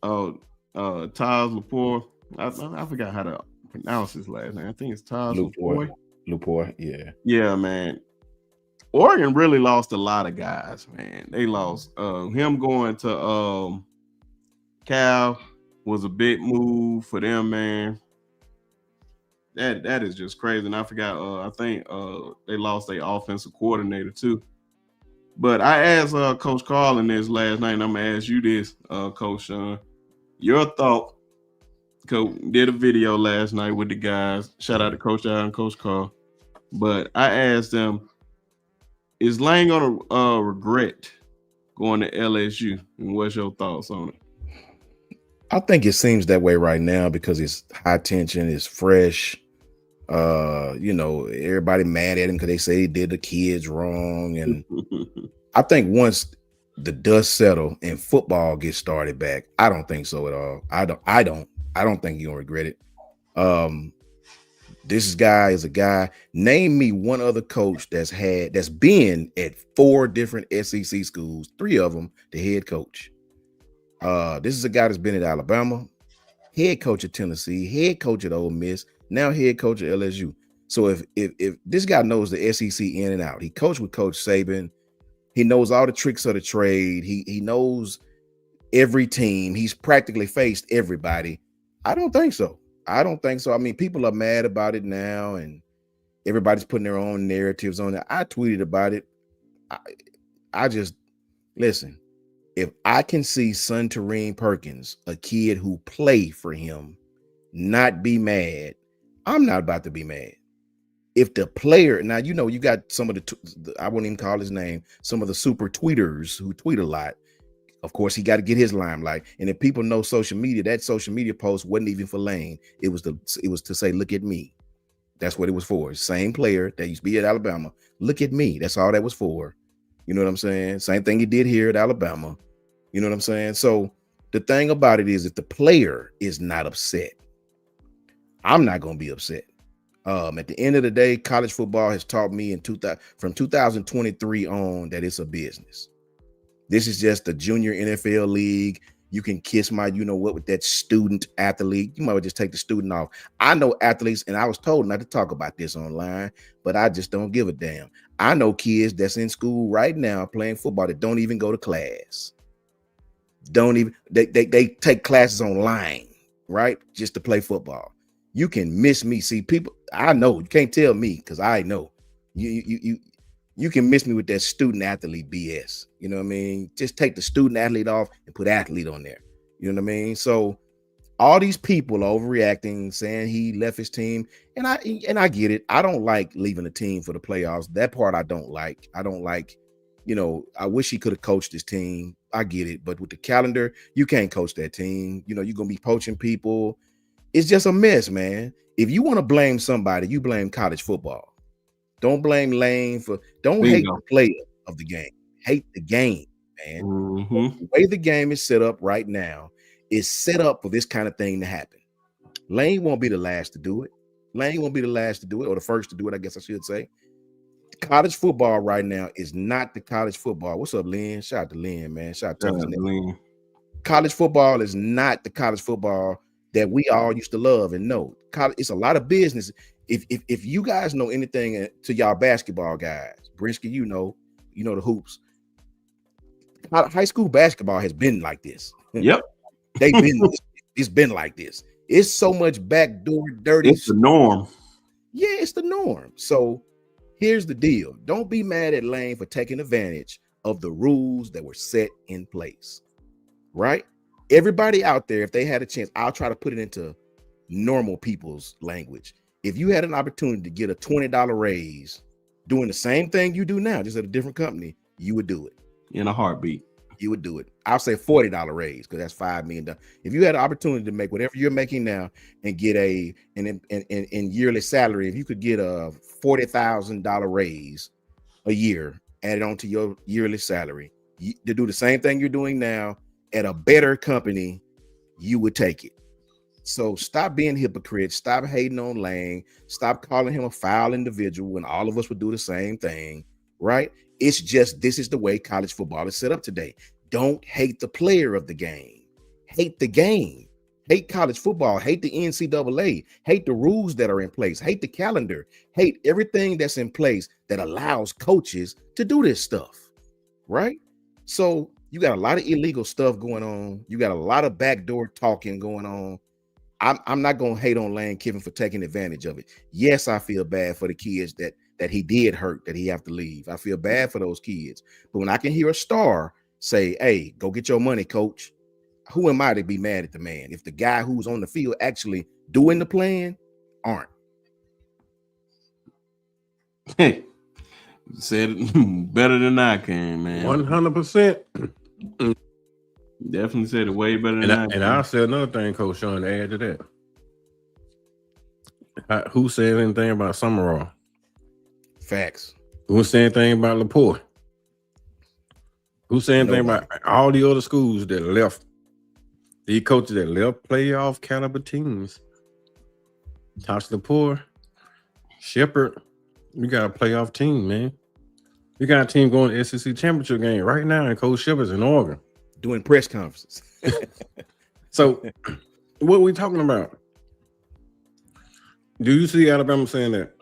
Taz Lepore. I forgot how to pronounce his last name. I think it's Taz Lepore. Lepore, yeah. Yeah, man. Oregon really lost a lot of guys, man. They lost him going to Cal was a big move for them, man. That is just crazy. And I forgot, I think they lost their offensive coordinator too. But I asked Coach Karl in this last night, and I'm going to ask you this, Coach Shawn. Your thought, Coach did a video last night with the guys. Shout out to Coach Al and Coach Karl. But I asked them, is Lane going to regret going to LSU? And what's your thoughts on it? I think it seems that way right now because it's high tension, it's fresh. Everybody mad at him because they say he did the kids wrong. And I think once the dust settle and football gets started back, I don't think so at all. I don't think you're gonna regret it. This guy is a guy. Name me one other coach that's been at 4 different SEC schools, 3 of them the head coach. This is a guy that's been at Alabama, head coach at Tennessee, head coach at Ole Miss, now head coach at LSU. So if this guy knows the SEC in and out, he coached with Coach Saban. He knows all the tricks of the trade. He knows every team. He's practically faced everybody. I don't think so. I mean, people are mad about it now, and everybody's putting their own narratives on it. I tweeted about it. I just listen. If I can see Suntarine Perkins, a kid who played for him, not be mad, I'm not about to be mad. If the player, now you know you got some of the I won't even call his name, some of the super tweeters who tweet a lot. Of course, he got to get his limelight. And if people know social media, that social media post wasn't even for Lane. It was to say, look at me. That's what it was for. Same player that used to be at Alabama. Look at me. That's all that was for. You know what I'm saying? Same thing he did here at Alabama. You know what I'm saying? So the thing about it is, if the player is not upset, I'm not going to be upset. At the end of the day, college football has taught me from 2023 on that it's a business. This is just the junior NFL league. You can kiss my, you know what, with that student athlete. You might well just take the student off. I know athletes, and I was told not to talk about this online, but I just don't give a damn. I know kids that's in school right now playing football that don't even go to class. They take classes online, right? Just to play football. You can miss me. See, people, I know, you can't tell me because I know. You can miss me with that student athlete BS. You know what I mean? Just take the student athlete off and put athlete on there. You know what I mean? So all these people are overreacting, saying he left his team. And I get it. I don't like leaving a team for the playoffs. That part I don't like. I don't like, you know, I wish he could have coached his team. I get it. But with the calendar, you can't coach that team. You know, you're going to be poaching people. It's just a mess, man. If you want to blame somebody, you blame college football. Don't blame Lane don't hate the player of the game. Hate the game, man. The way the game is set up right now is set up for this kind of thing to happen. Lane won't be the last to do it. Lane won't be the last to do it, or the first to do it, I guess I should say. College football right now is not the college football. What's up, Lynn? Shout out to Lynn, man. Shout out to Lynn. College football is not the college football that we all used to love and know. It's a lot of business. If you guys know anything to y'all basketball guys, Brinsky, you know the hoops. High school basketball has been like this. Yep. It's been like this. It's so much backdoor dirty. It's the norm. Yeah, it's the norm. So here's the deal. Don't be mad at Lane for taking advantage of the rules that were set in place. Right? Everybody out there, if they had a chance, I'll try to put it into normal people's language. If you had an opportunity to get a $20 raise doing the same thing you do now, just at a different company, you would do it. In a heartbeat. You would do it. I'll say $40 raise because that's $5 million. If you had an opportunity to make whatever you're making now and get in yearly salary, if you could get a $40,000 raise a year added on to your yearly salary, to do the same thing you're doing now at a better company, you would take it. So stop being hypocrites. Stop hating on Lane. Stop calling him a foul individual when all of us would do the same thing, right? It's just, this is the way college football is set up today. Don't hate the player of the game. Hate the game. Hate college football. Hate the NCAA. Hate the rules that are in place. Hate the calendar. Hate everything that's in place that allows coaches to do this stuff, right? So you got a lot of illegal stuff going on. You got a lot of backdoor talking going on. I'm not going to hate on Lane Kiffin for taking advantage of it. Yes, I feel bad for the kids that he did hurt, that he have to leave. I feel bad for those kids. But when I can hear a star say, hey, go get your money, coach, who am I to be mad at the man if the guy who's on the field actually doing the plan aren't? Hey, said it better than I can, man. 100%. Definitely said it way better than I can. And I'll say another thing, Coach Shawn, to add to that. Who said anything about Summerall? Facts. Who said anything about Laporte? Who said anything about all the other schools that left? These coaches that left playoff caliber teams. Tosh Laporte, Shepherd, you got a playoff team, man. You got a team going to SEC championship game right now, and Coach Shepherd's in Oregon doing press conferences. So, what are we talking about? Do you see Alabama saying that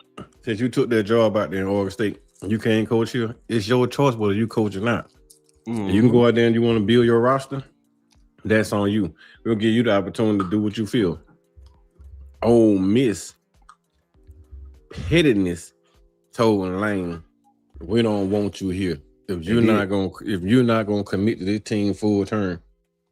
since you took that job out there in Oregon State, you can't coach here? It's your choice whether you coach or not. Mm-hmm. You can go out there and you want to build your roster. That's on you. We'll give you the opportunity to do what you feel. Ole Miss pettiness told Lane, we don't want you here. If you're not gonna commit to this team full term,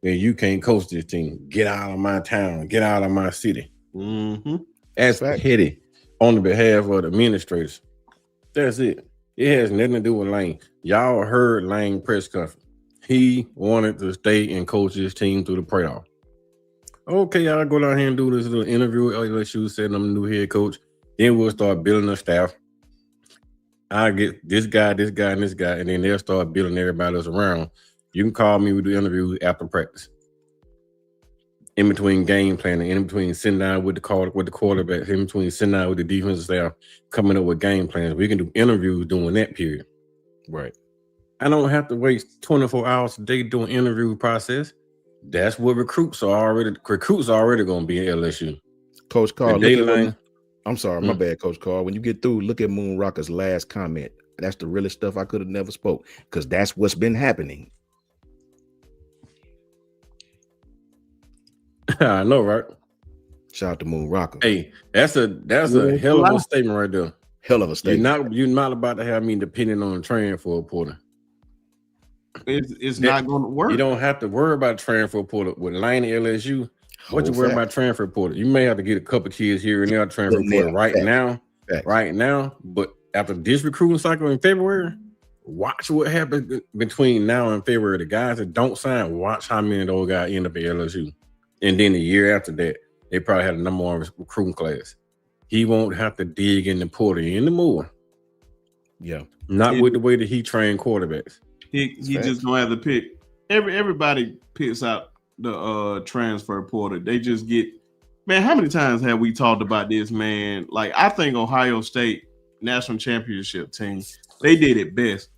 then you can't coach this team. Get out of my town. Get out of my city. Mm-hmm. That's petty on the behalf of the administrators. That's it. It has nothing to do with Lane. Y'all heard Lane press conference. He wanted to stay and coach his team through the playoff. Okay, I'll go down here and do this little interview with LSU, saying I'm the new head coach. Then we'll start building a staff. I get this guy, and this guy, and then they'll start building everybody else around. You can call me with the interview after practice. In between game planning, in between sitting down with the quarterback, in between sitting down with the defensive staff, coming up with game plans. We can do interviews during that period. Right. I don't have to waste 24 hours a day doing interview process. That's what recruits are already going to be in LSU. Coach Karl, I'm sorry, my bad, Coach Karl. When you get through, look at Moon Rocker's last comment. That's the realest stuff I could have never spoke, because that's what's been happening. I know, right? Shout out to Moon Rocker. Hey, that's a hell of a statement right there. Hell of a statement. You're not about to have me depending on transfer portal. It's not going to work. You don't have to worry about transfer portal with Lane and LSU. What you worry about transfer portal? You may have to get a couple kids here and there transfer portal right now. But after this recruiting cycle in February, watch what happens between now and February. The guys that don't sign, watch how many of those guys end up at LSU. And then the year after that, they probably had a number one recruiting class. He won't have to dig in the portal anymore. Yeah. Not with the way that he trained quarterbacks. He just gonna have to pick. Everybody picks out the transfer portal. They just get, man, how many times have we talked about this, man? Like, I think Ohio State national championship team, they did it best.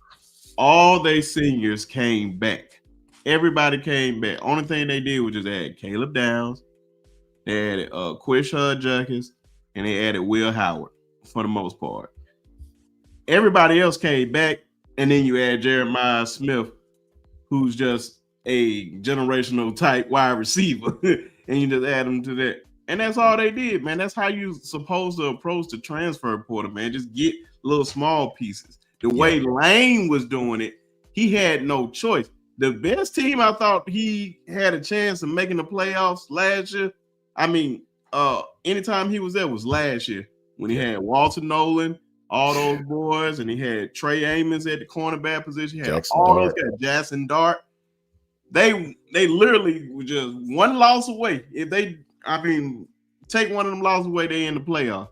All they seniors came back. Everybody came back. Only thing they did was just add Caleb Downs, they added Quish Hudjuckins, and they added Will Howard for the most part. Everybody else came back, and then you add Jeremiah Smith, who's just a generational type wide receiver, and you just add them to that. And that's all they did, man. That's how you supposed to approach the transfer portal, man. Just get little small pieces. The way Lane was doing it, he had no choice. The best team I thought he had a chance of making the playoffs last year, I mean, anytime he was there was last year when he had Walter Nolan, all those boys, and he had Trey Amos at the cornerback position. He had those guys, Jackson Dart. They literally were just one loss away. If they, take one of them losses away, they in the playoff.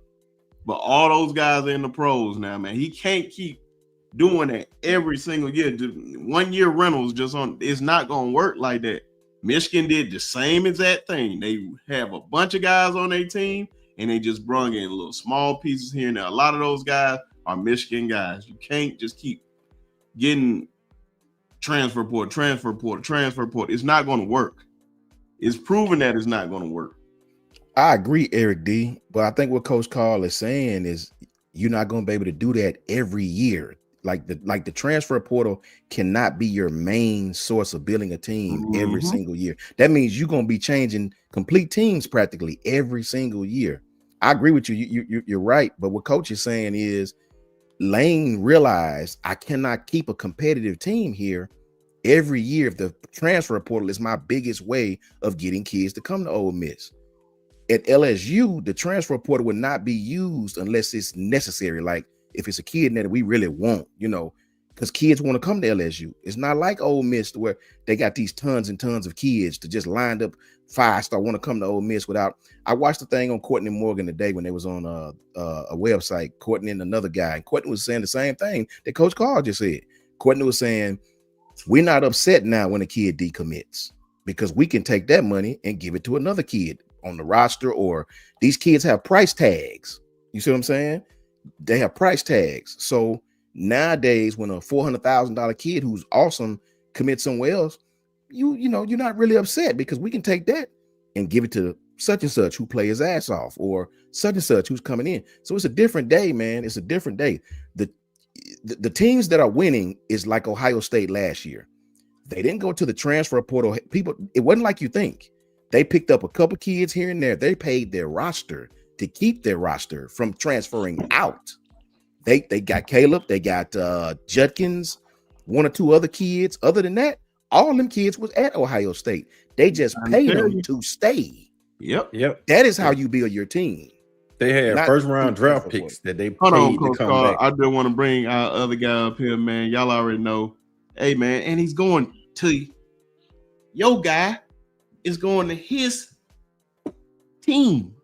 But all those guys are in the pros now, man. He can't keep doing that every single year. 1 year rentals just on, it's not gonna work like that. Michigan did the same exact thing. They have a bunch of guys on their team and they just brung in little small pieces here and there. A lot of those guys are Michigan guys. You can't just keep getting transfer portal. It's not gonna work. It's proven that it's not gonna work. I agree, Eric D. But I think what Coach Karl is saying is you're not gonna be able to do that every year. Like the transfer portal cannot be your main source of building a team every single year. That means you're going to be changing complete teams practically every single year. I agree with you. You're right. But what Coach is saying is Lane realized I cannot keep a competitive team here every year. If the transfer portal is my biggest way of getting kids to come to Ole Miss. At LSU, the transfer portal would not be used unless it's necessary. Like, if it's a kid that we really want, because kids want to come to LSU. It's not like Ole Miss where they got these tons and tons of kids to just lined up 5-star want to come to Ole Miss without. I watched the thing on Courtney Morgan today when they was on a website, Courtney and another guy. And Courtney was saying the same thing that Coach Karl just said. Courtney was saying, we're not upset now when a kid decommits because we can take that money and give it to another kid on the roster, or these kids have price tags. You see what I'm saying? they have price tags. So nowadays, when a $400,000 kid who's awesome commits somewhere else, you know, you're not really upset because we can take that and give it to such and such who play his ass off, or such and such who's coming in. So it's a different day, man. It's a different day. The teams that are winning is like Ohio State last year. They didn't go to the transfer portal. People, it wasn't like you think. They picked up a couple kids here and there. They paid their roster to keep their roster from transferring out. They got Caleb, they got Judkins, one or two other kids. Other than that, all them kids was at Ohio State. They just paid them to stay. Yep. That is how you build your team. They had first round draft picks that they Hold on, paid to Coach come Karl. back. I just want to bring our other guy up here, man. Y'all already know. Hey, man, and he's going to your guy is going to his team.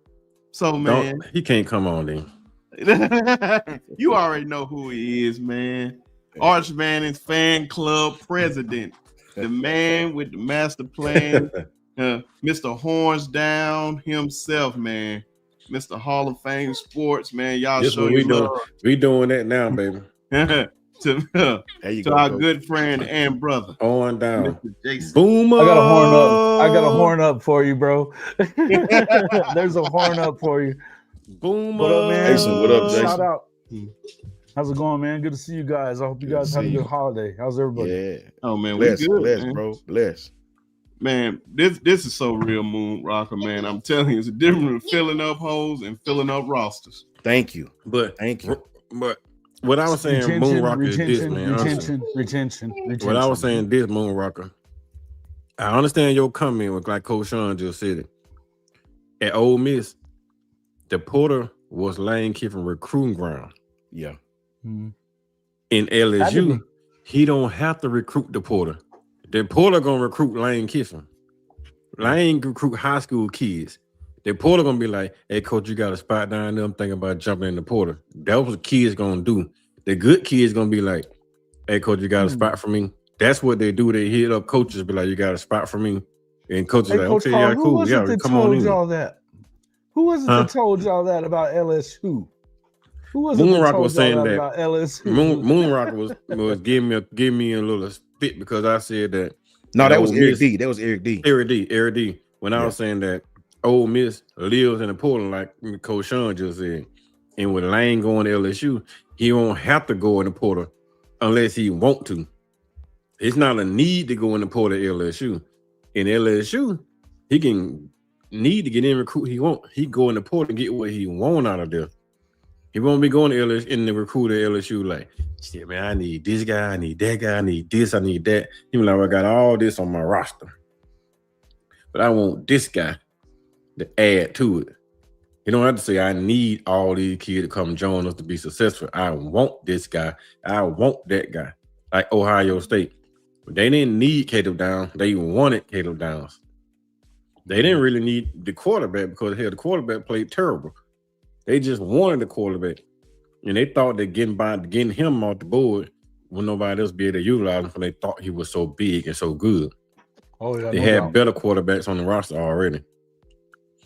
So, man, He can't come on then. you already know who he is, man. Arch Manning's fan club president, the man with the master plan, Mr. Horns down himself, man. Mr. Hall of Fame Sports, man. Y'all This show what you love. we doing that now, baby. to our good friend and brother On down. Mr. Jason. Boomer. I got a horn up. I got a horn up for you, bro. There's a horn up for you. Boomer. What up, man? Jason, what up, Jason? Shout out. How's it going, man? Good to see you guys. I hope you guys had a good holiday. How's everybody? Yeah. Oh man, Bless, we good, bless, man. bro. Bless. Man, this is so real, Moon Rocker, man. I'm telling you, it's a difference between filling up holes and filling up rosters. Thank you. But Thank you. But what I was saying, Moon Rocker, is this, man. Retention. What I was saying, this Moon Rocker. I understand your comment with like Coach Shawn just said it. At Ole Miss, the Porter was Lane Kiffin recruiting ground. Yeah. Mm-hmm. In LSU, he don't have to recruit the Porter. The Porter gonna recruit Lane Kiffin. Lane recruit high school kids. The Porter gonna be like, "Hey, coach, you got a spot down there. I'm thinking about jumping in the Porter." That's what the kids gonna do. The good kids gonna be like, "Hey, coach, you got a spot for me." That's what they do. They hit up coaches, be like, "You got a spot for me," and coaches like, Coach "Okay, Karl, yeah, who cool, was yeah, it that come on told in." y'all that? Who was it that told y'all that about LSU? Who was it that Moonrock told was y'all saying that that about LSU? Moonrock was giving me a little spit because I said that. No, that was Ole Eric Miss- D. That was Eric D. Eric D. When I was saying that Ole Miss lives in the Portland, like Coach Shawn just said, and with Lane going to LSU, he won't have to go in the Porter unless he want to. It's not a need to go in the Porter LSU. In LSU, he can need to get in recruit he want. He go in the Porter and get what he want out of there. He won't be going to LSU in the recruiter LSU like, shit, man, I need this guy, I need that guy, I need this, I need that. He was like, I got all this on my roster, but I want this guy to add to it. You don't have to say, I need all these kids to come join us to be successful. I want this guy. I want that guy. Like Ohio State. But they didn't need Caleb Downs. They wanted Caleb Downs. They didn't really need the quarterback because hell, the quarterback played terrible. They just wanted the quarterback. And they thought that getting him off the board would nobody else be able to utilize him because they thought he was so big and so good. Oh, yeah, they had better quarterbacks on the roster already.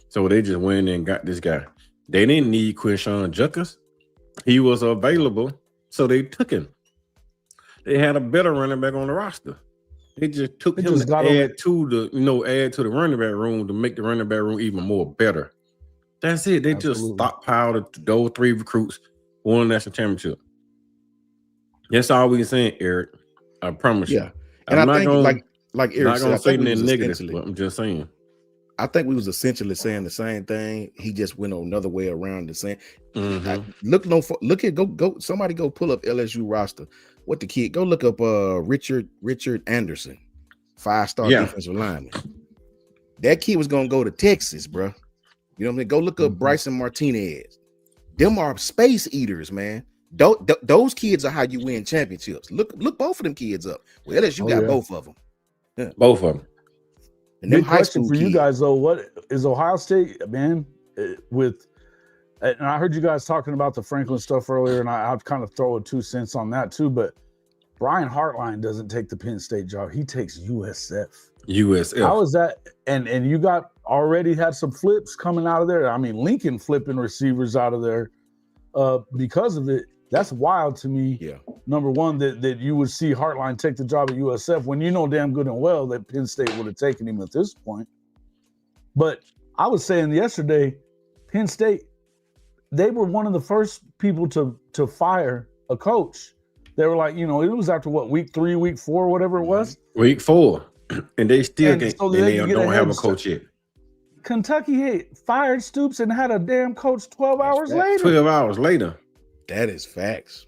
So they just went in and got this guy. They didn't need Quinshon Judkins. He was available, so they took him. They had a better running back on the roster. They just took him to add to the running back room to make the running back room even more better. That's it. They just stockpiled those 3 recruits, won a national championship. That's all we can say, Eric. I promise you. And I'm I think, gonna, like Eric not gonna said, say anything negative, but I'm just saying. I think we was essentially saying the same thing. He just went on another way around the same. Go somebody go pull up LSU roster. What the kid? Go look up Richard Anderson, 5-star defensive lineman. That kid was gonna go to Texas, bro. You know what I mean? Go look up Bryson Martinez. Them are space eaters, man. Those kids are how you win championships. Look both of them kids up. Well, LSU got both of them. Yeah. Both of them. And them big question for you guys though, what is Ohio State, man, and I heard you guys talking about the Franklin stuff earlier, and I'd kind of throw a 2 cents on that too, but Brian Hartline doesn't take the Penn State job. He takes USF. How is that? And you got already had some flips coming out of there. I mean, Lincoln flipping receivers out of there. because of it. That's wild to me. Yeah. Number one, that you would see Hartline take the job at USF when you know damn good and well that Penn State would have taken him at this point. But I was saying yesterday, Penn State, they were one of the first people to fire a coach. They were like, it was after what, week 3, week 4, whatever it was. Week 4, and they still And can't. so And they they can get don't a have head a coach yet. Kentucky fired Stoops and had a damn coach 12 hours facts. later. 12 hours later. That is facts,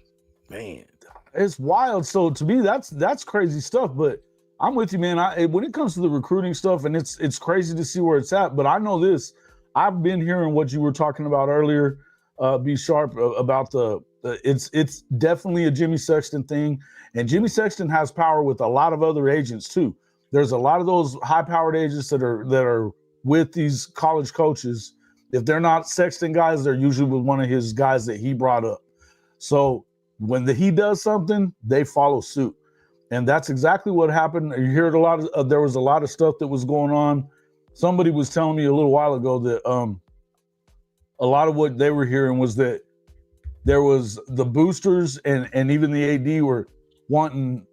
man. It's wild. So to me, that's crazy stuff. But I'm with you, man. When it comes to the recruiting stuff, and it's crazy to see where it's at. But I know this. I've been hearing what you were talking about earlier, B Sharp, about it's definitely a Jimmy Sexton thing, and Jimmy Sexton has power with a lot of other agents too. There's a lot of those high-powered agents that are with these college coaches. If they're not Sexton guys, they're usually with one of his guys that he brought up. So when he does something, they follow suit. And that's exactly what happened. You heard there was a lot of stuff that was going on. Somebody was telling me a little while ago that a lot of what they were hearing was that there was the boosters and even the AD were wanting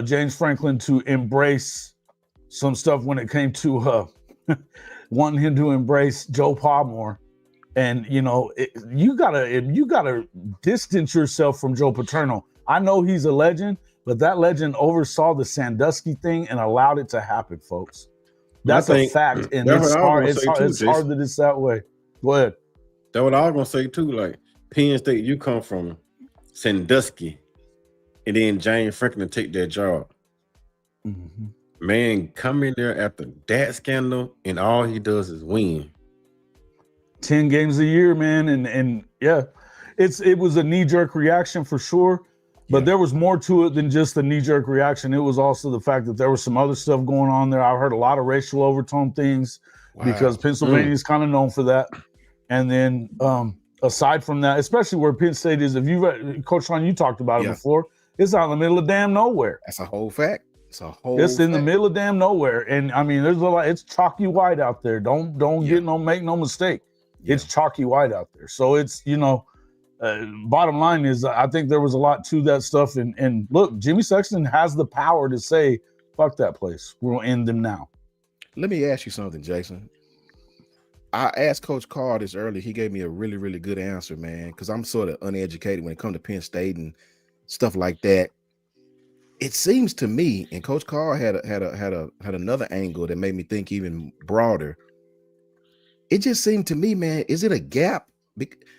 James Franklin to embrace some stuff when it came to wanting him to embrace Joe Pa more. And you gotta distance yourself from Joe Paterno. I know he's a legend, but that legend oversaw the Sandusky thing and allowed it to happen, folks. That's a fact, and it's hard. It's hard that it's that way. Go ahead. That's what I was gonna say too. Like Penn State, you come from Sandusky, and then James Franklin take that job. Mm-hmm. Man, come in there after that scandal, and all he does is win. 10 games a year, man, and yeah, it was a knee-jerk reaction for sure, but there was more to it than just the knee-jerk reaction. It was also the fact that there was some other stuff going on there. I heard a lot of racial overtone things because Pennsylvania is kind of known for that. And then aside from that, especially where Penn State is, if you read Coach Shawn, you talked about it before, it's out in the middle of damn nowhere. That's a whole fact. It's in the middle of damn nowhere, and I mean, there's a lot. It's chalky white out there. Don't make no mistake. It's chalky white out there. So it's, bottom line is I think there was a lot to that stuff. And look, Jimmy Sexton has the power to say, fuck that place. We'll end them now. Let me ask you something, Jason. I asked Coach Karl this earlier. He gave me a really, really good answer, man, because I'm sort of uneducated when it comes to Penn State and stuff like that. It seems to me, and Coach Karl had another angle that made me think even broader. It just seemed to me, man, is it a gap?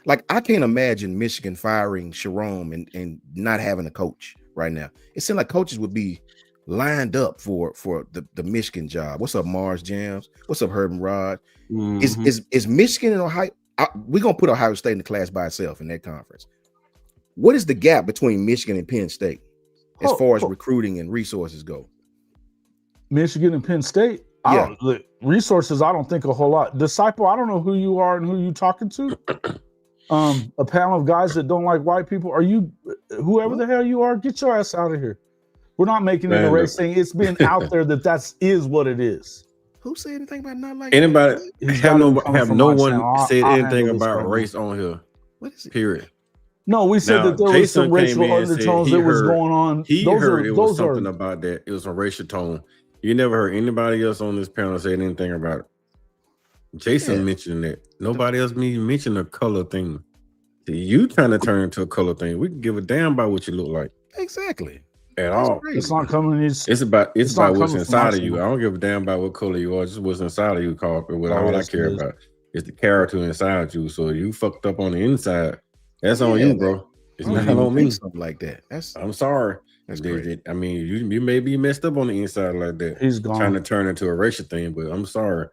Like, I can't imagine Michigan firing Shawn and not having a coach right now. It seemed like coaches would be lined up for the Michigan job. What's up, Mars Jams? What's up, Herb and Rod? Mm-hmm. Is Michigan and Ohio? We're gonna put Ohio State in the class by itself in that conference. What is the gap between Michigan and Penn State as far as recruiting and resources go? Michigan and Penn State? The resources, I don't think a whole lot. Disciple, I don't know who you are and who you talking to. A panel of guys that don't like white people. Are you, whoever the hell you are, get your ass out of here. We're not making it a race thing. It's been out there that is what it is. Who said anything about not liking anybody? Have no one said anything about right race on here. What is it? Period. No, we said that there was some racial undertones that was going on. He heard it was something about that. It was a racial tone. You never heard anybody else on this panel say anything about it. Jason mentioned that. Nobody else mentioned a color thing. You trying to turn into a color thing. We can give a damn about what you look like. Exactly. At all. It's not coming. It's about what's inside of you. I don't give a damn about what color you are. Just what's inside of you, Karl. What all I care about is the character inside you. So you fucked up on the inside. That's on you, bro. It's not on me. Something like that. I'm sorry. That's great. I mean, you may be messed up on the inside like that. He's gone. Trying to turn into a racial thing, but I'm sorry.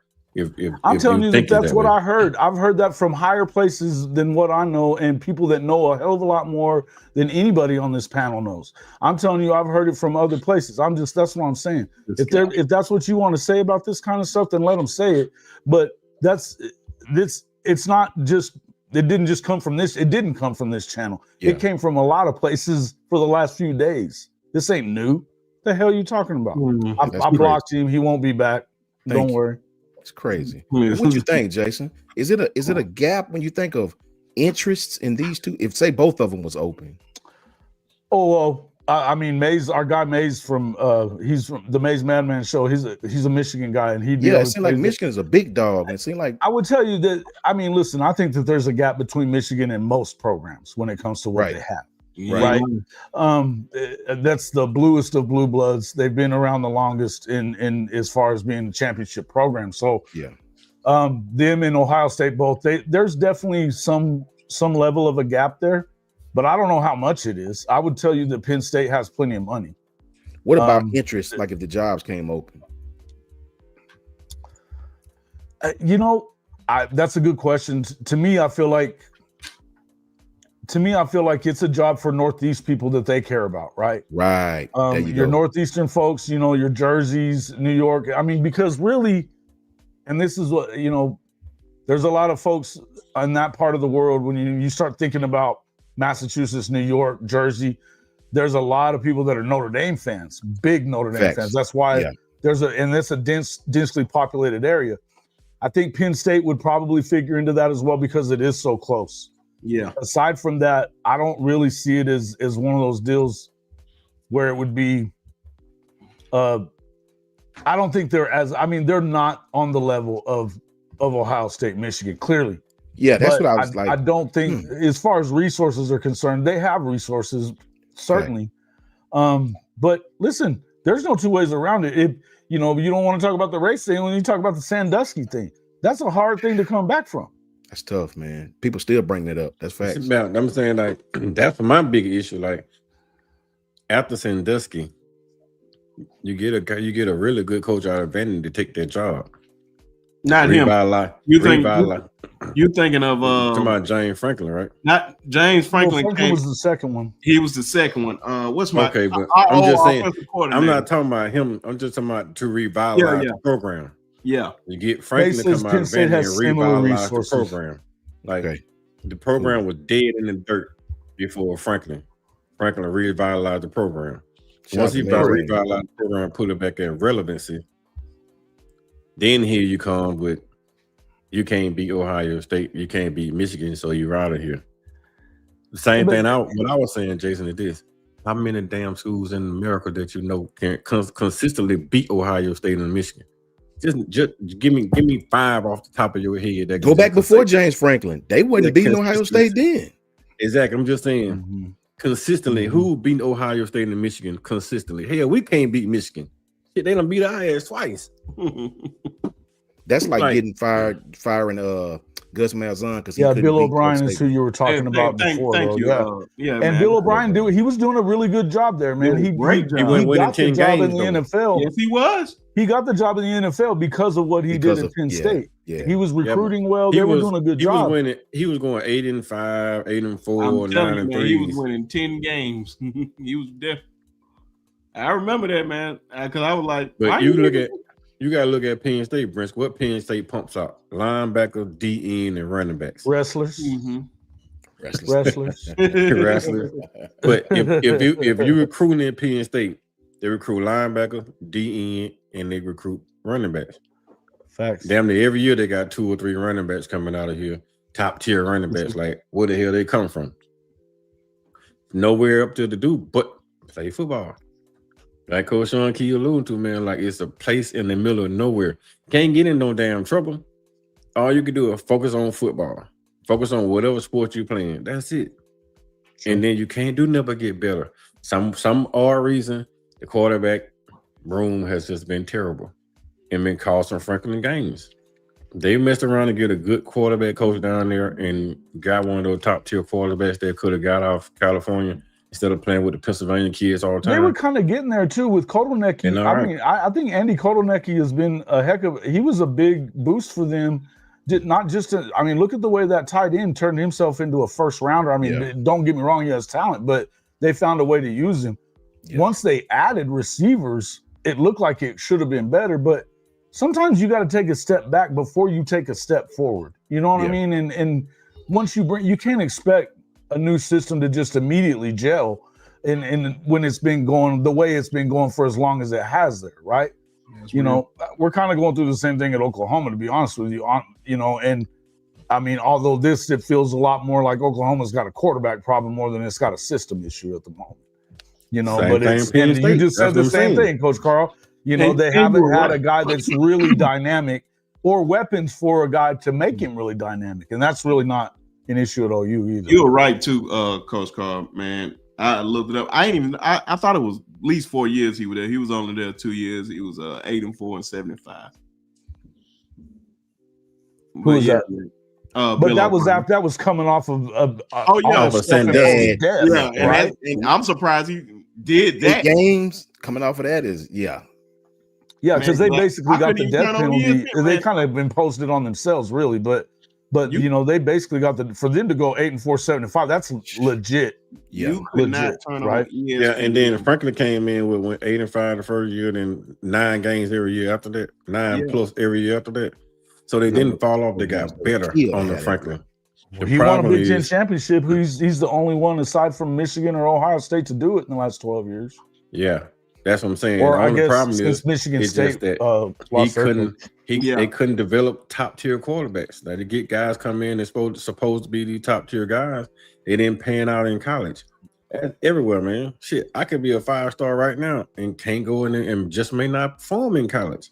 I'm telling you that's what I heard. I've heard that from higher places than what I know, and people that know a hell of a lot more than anybody on this panel knows. I'm telling you, I've heard it from other places. That's what I'm saying. If that's what you want to say about this kind of stuff, then let them say it. But it's not just. It didn't just come from this. It didn't come from this channel. Yeah. It came from a lot of places for the last few days. This ain't new. The hell are you talking about? I blocked him. He won't be back. Don't worry. It's crazy. What you think, Jason? Is it a gap when you think of interests in these two? If say both of them was open. Oh well, I mean Mays, our guy Mays he's from the Mays Madman show. He's a Michigan guy, and he'd be Yeah, it seemed like Michigan is a big dog, and it seemed like I would tell you that. I mean, listen, I think that there's a gap between Michigan and most programs when it comes to what they have. Right. That's the bluest of blue bloods. They've been around the longest in as far as being a championship program. So yeah, them and Ohio State both. There's definitely some level of a gap there, but I don't know how much it is. I would tell you that Penn State has plenty of money. What about interest? Like if the jobs came open, that's a good question. To me, I feel like it's a job for Northeast people that they care about, right? Right. Your Northeastern folks, your Jerseys, New York. I mean, because really, and this is what, there's a lot of folks in that part of the world when you start thinking about Massachusetts, New York, Jersey, there's a lot of people that are Notre Dame fans, big Notre Dame fans. That's why and that's a densely populated area. I think Penn State would probably figure into that as well because it is so close. Yeah. Aside from that, I don't really see it as one of those deals where it would be. I don't think they're not on the level of Ohio State, Michigan. Clearly. Yeah, that's what I was like. I don't think, as far as resources are concerned, they have resources certainly. Okay. But listen, there's no two ways around it. If you don't want to talk about the race thing when you talk about the Sandusky thing, that's a hard thing to come back from. That's tough, man. People still bring that up. That's facts. I'm saying like that's my big issue. Like after Sandusky, you get a really good coach out of Vandy to take that job. Not him. You're thinking of talking about James Franklin, right? Not James Franklin. Franklin was the second one. He was the second one. What's my okay? But I'm just saying. I'm not talking about him. I'm just talking about to revitalize the program. Yeah, you get Franklin to come out of Vandy and revitalize the program. Like the program was dead in the dirt before Franklin revitalized the program. Once he revitalized the program and put it back in relevancy, then here you come with you can't beat Ohio State, you can't beat Michigan, so you're out of here. The same thing. What I was saying, Jason, is this: how many damn schools in America that can consistently beat Ohio State and Michigan? Just give me 5 off the top of your head. That go back before James Franklin. They wasn't beating Ohio State then. Exactly. I'm just saying consistently. Who beat Ohio State and Michigan consistently? Hell, we can't beat Michigan. Shit, they done beat our ass twice. That's like getting firing Gus Malzahn because Bill O'Brien is who you were talking about before. Thank you. And man, Bill O'Brien he was doing a really good job there, man. He got the job in the NFL. Yes, he was. He got the job in the NFL because of what he did at Penn State. Yeah. He was recruiting well. They were doing a good job. He was going 8-5, 8-4, 9-3. He was winning 10 games. He was different. I remember that, man, because I was like, but you gotta look at Penn State, Brent. What Penn State pumps out? Linebacker, DN, and running backs. Wrestlers. Wrestlers. But if you recruiting in Penn State, they recruit linebacker, DN, and they recruit running backs. Facts. Damn near every year they got 2 or 3 running backs coming out of here. Top tier running backs. Like where the hell they come from? Nowhere up there to do but play football. Like Coach Shawn Key alluded to, man, like it's a place in the middle of nowhere. Can't get in no damn trouble. All you can do is focus on football. Focus on whatever sport you're playing. That's it. Sure. And then you can't do nothing but get better. Some odd reason, the quarterback room has just been terrible and been costing Franklin games. They messed around and get a good quarterback coach down there and got one of those top tier quarterbacks that could have got off California instead of playing with the Pennsylvania kids all the time. They were kind of getting there too with Kotelnicki. I think Andy Kotelnicki has been he was a big boost for them. Look at the way that tight end turned himself into a first rounder. Don't get me wrong, he has talent, but they found a way to use him. Yeah. Once they added receivers, it looked like it should have been better, but sometimes you got to take a step back before you take a step forward. You know what I mean? And once you can't expect a new system to just immediately gel and when it's been going the way it's been going for as long as it has there, right? We're kind of going through the same thing at Oklahoma, to be honest with you. And I mean, although it feels a lot more like Oklahoma's got a quarterback problem more than it's got a system issue at the moment. You know, Same but thing it's, Penn and you State. just said That's what the I'm same saying. thing, Coach Karl. You know, And- they and haven't you're had right. a guy that's really dynamic or weapons for a guy to make him really dynamic. And that's really not an issue at OU either. You were right too, Coach Karl, man. I looked it up. I thought it was at least 4 years he was there. He was only there 2 years. He was 8-4 and 75. Who was that? man. But Bill that was O'Brien. that was coming off of Oh, yeah. all Off the of stuff San in Diego. death, Yeah, and, right? and I'm surprised he did 8 that. games coming off of that is Yeah, Man, because they but basically I got couldn't the even death turn on penalty. ESPN, They man. kind of imposed it on themselves, really. But You- you know, they basically got for them to go 8-4, 7-5. That's legit. yeah. You could not Legit, turn right? on ESPN. Yeah, and then Franklin came in with went 8-5 the first year, then 9 games every year after that, 9 Yeah. plus every year after that. So they didn't fall off; they got better on the Franklin. The He won a problem Big Ten is, championship. He's the only one aside from Michigan or Ohio State to do it in the last 12 years. yeah, that's what I'm saying. Or the I only guess problem since is Michigan it's State just that he lost their couldn't. coach. They couldn't develop top tier quarterbacks. Now to get guys come in that's supposed to be the top tier guys, they didn't pan out in college. That's everywhere, man. Shit, I could be a 5-star right now and can't go in there and just may not perform in college.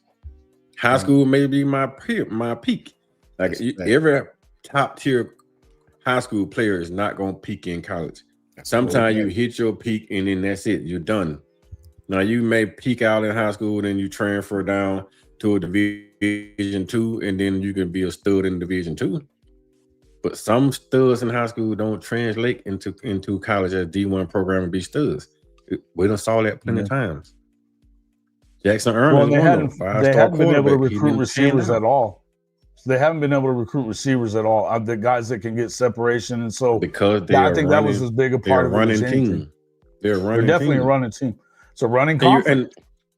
High school may be my peak. Like every top tier high school player is not going to peak in college. Sometimes you hit your peak and then that's it. You're done. Now you may peak out in high school, then you transfer down to a Division II, and then you can be a stud in Division II. But some studs in high school don't translate into college as D1 program and be studs. We done saw that plenty of times. Jackson Earl They hadn't been able to recruit receivers at all. So they haven't been able to recruit receivers at all. The guys that can get separation, and so because I think that was as big a part of it. Running team. They're definitely a running team. So running conference.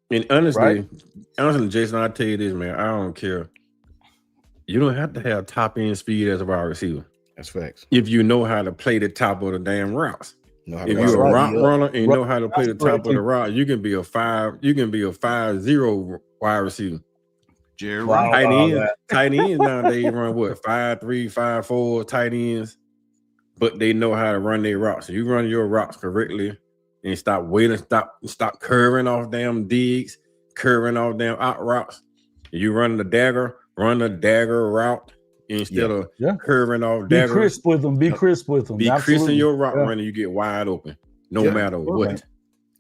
And honestly, Jason, I'll tell you this, man. I don't care. You don't have to have top end speed as a wide receiver. That's facts. If you know how to play the top of the damn routes. If you're a route runner and you know how to play the top of the route, you can be a 5-0 wide receiver. Jerry Tight ends nowadays run what 5-3, 5-4 tight ends, but they know how to run their routes. So you run your routes correctly and stop curving off damn digs, curving off damn out routes. You run the dagger route instead of curving off dagger. Be crisp with them. Be crisp in your route running. You get wide open, no matter what.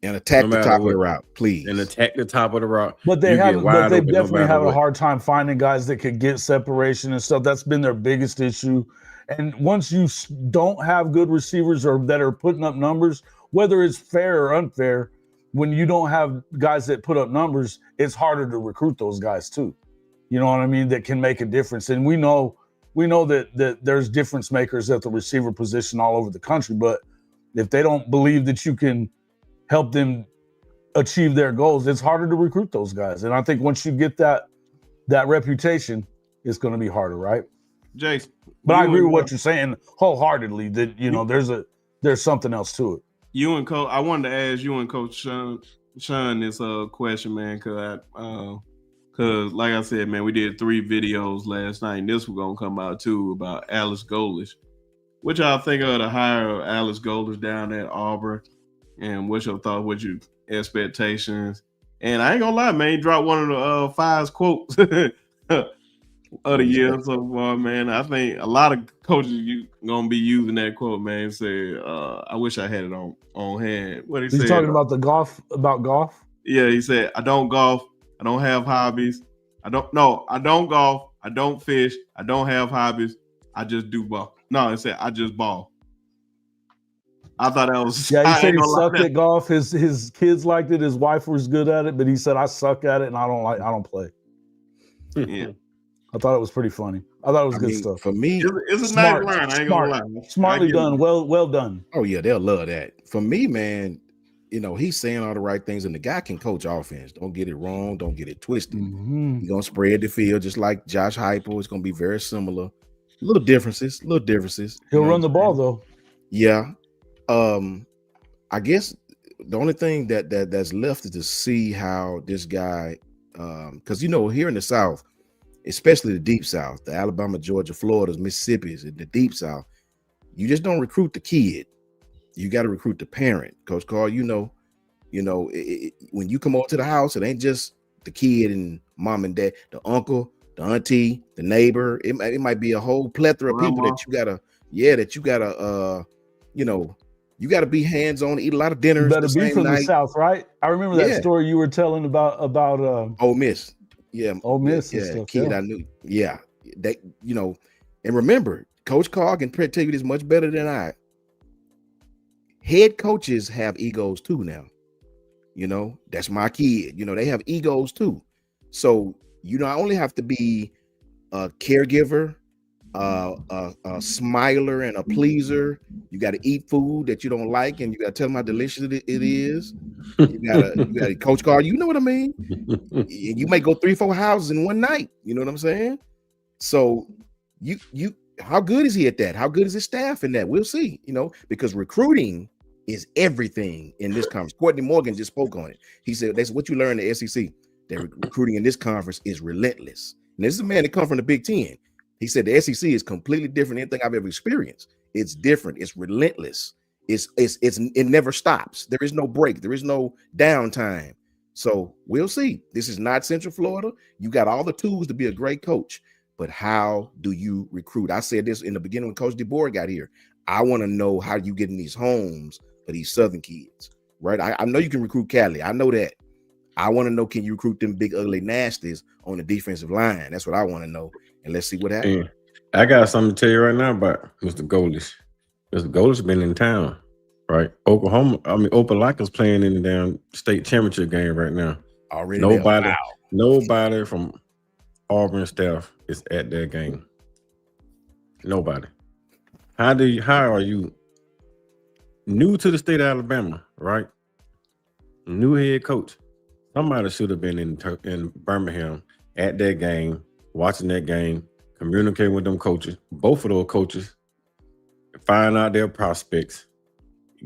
And attack the top of the route, please. And attack the top of the route. But they definitely have a hard time finding guys that could get separation and stuff. That's been their biggest issue. And once you don't have good receivers or that are putting up numbers, whether it's fair or unfair, when you don't have guys that put up numbers, it's harder to recruit those guys too. You know what I mean? That can make a difference. And we know that there's difference makers at the receiver position all over the country. But if they don't believe that you can help them achieve their goals, it's harder to recruit those guys. And I think once you get that reputation, it's going to be harder, right? Jason, but I agree with what you're saying wholeheartedly. That there's something else to it. You and Coach, I wanted to ask you and Coach Shawn this question, man, because like I said, man, we did 3 videos last night, and this was gonna come out too about Alex Golesh. What y'all think of the hire of Alex Golesh down at Auburn? And what's your thought? What's your expectations? And I ain't gonna lie, man, he dropped one of the 5 quotes of the year so far, man. I think a lot of coaches gonna be using that quote, man. Say, I wish I had it on hand. What he said? He's talking about golf. Yeah, he said, I don't golf. I don't have hobbies. I don't golf. I don't fish. I don't have hobbies. I just do ball. No, he said, I just ball. I thought that was. Yeah, he said he sucked at golf. His kids liked it. His wife was good at it, but he said I suck at it and I don't play. Yeah, I thought it was pretty funny. I thought it was good stuff. For me, it's a nice line. I ain't gonna lie. Smartly done. Well done. Oh yeah, they'll love that. For me, man, he's saying all the right things, and the guy can coach offense. Don't get it wrong. Don't get it twisted. Mm-hmm. He's gonna spread the field just like Josh Heupel. It's gonna be very similar. Little differences. He'll run the ball though. Yeah. I guess the only thing that's left is to see how this guy, because here in the South, especially the deep South, the Alabama, Georgia, Florida's, Mississippi's, and the deep South. You just don't recruit the kid. You got to recruit the parent. Coach Karl, when you come over to the house, it ain't just the kid and mom and dad, the uncle, the auntie, the neighbor. It might be a whole plethora of people that you gotta be hands-on, eat a lot of dinners. You better be from the South, right? I remember that story you were telling about Ole Miss. Yeah, Ole Miss and stuff. Kid, I knew. Yeah, that and remember, Coach Karl can tell you this much better than I. Head coaches have egos too now. That's my kid. They have egos too. So you not only have to be a caregiver, a smiler, and a pleaser. You got to eat food that you don't like, and you got to tell them how delicious it is. You gotta Coach Karl. You know what I mean? You may go 3-4 houses in one night. You know what I'm saying? So you how good is he at that? How good is his staff in that? We'll see. Because recruiting is everything in this conference. Courtney Morgan just spoke on it. He said that's what you learn in the SEC. That recruiting in this conference is relentless. And this is a man that comes from the Big Ten. He said the SEC is completely different than anything I've ever experienced. It's different. It's relentless. It never stops. There is no break. There is no downtime. So we'll see. This is not Central Florida. You got all the tools to be a great coach, but how do you recruit? I said this in the beginning when Coach DeBoer got here. I want to know how you get in these homes for these Southern kids, right? I know you can recruit Cali. I know that. I want to know, can you recruit them big, ugly nasties on the defensive line? That's what I want to know. And let's see what happens. I got something to tell you right now about Mr. Golish. Mr. Golish been in town, right? Opelika's playing in the damn state championship game right now. Already nobody from Auburn staff is at that game. Nobody. How are you new to the state of Alabama, right? New head coach. Somebody should have been in Birmingham at that game, watching that game, communicating with them coaches, both of those coaches, find out their prospects,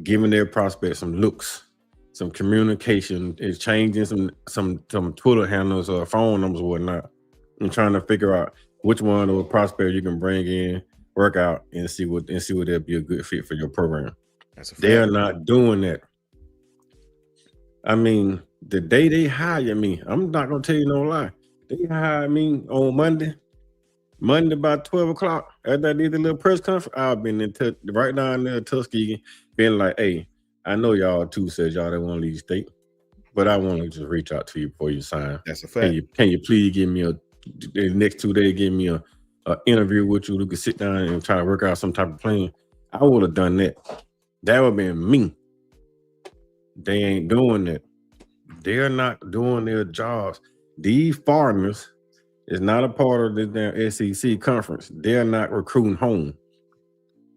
giving their prospects some looks, some communication, is changing some Twitter handles or phone numbers or whatnot, and trying to figure out which one of those prospects you can bring in, work out, and see what they'll be a good fit for your program. They're not doing that. I mean, the day they hire me, I'm not gonna tell you no lie. They hired me on Monday about 12 o'clock. After I did the little press conference, I've been in touch right down there, Tuskegee, being like, hey, I know y'all too said y'all didn't want to leave state, but I want to just reach out to you before you sign. That's a fact. Can you please give me the next 2 days, give me a interview with you? We could sit down and try to work out some type of plan. I would have done that. That would have been me. They ain't doing that. They're not doing their jobs. These foreigners is not a part of the damn SEC conference. They're not recruiting home.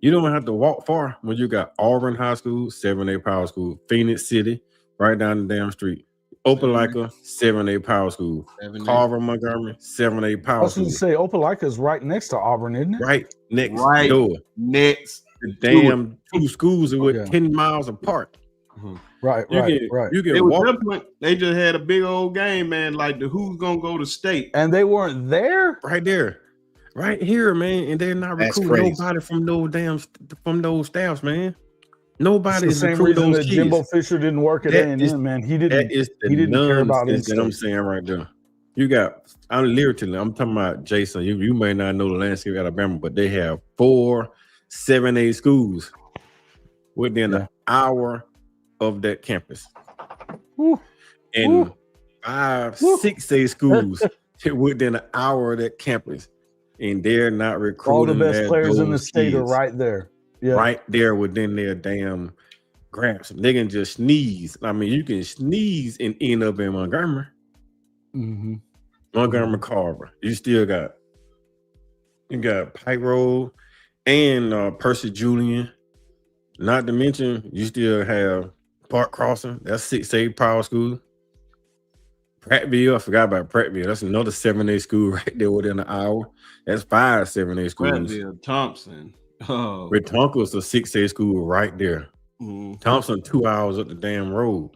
You don't have to walk far when you got Auburn High School, 7A Power School, Phoenix City, right down the damn street. Opelika, 7A Power School. Carver, Montgomery, 7A Power School. I was going to say, Opelika is right next to Auburn, isn't it? Right next door. Next. The damn two schools are 10 miles apart. Mm-hmm. Right. You get they just had a big old game, man. Like who's gonna go to state, and they weren't there. Right there, right here, man. And they're not recruiting nobody from those staffs, man. Nobody is recruiting those kids. Jimbo Fisher didn't work at A&M, man. He didn't care about it. That I'm saying right there. I'm talking about Jason. You may not know the landscape of Alabama, but they have 4 7A schools within an hour of that campus. And 5 6A schools within an hour of that campus, and they're not recruiting. All the best players in the state are right there. Yeah, right there within their damn grasp. They can just sneeze. I mean, you can sneeze and end up in Montgomery. Mm-hmm. Montgomery Carver. You got Pike Road and Percy Julian. Not to mention, you still have Park Crossing. That's 6A Power School. Prattville, I forgot about Prattville. That's another 7A school right there within an hour. That's 5 7A schools. Prattville, Thompson. Oh. Wetumpka's a 6A school right there. Mm-hmm. Thompson, 2 hours up the damn road.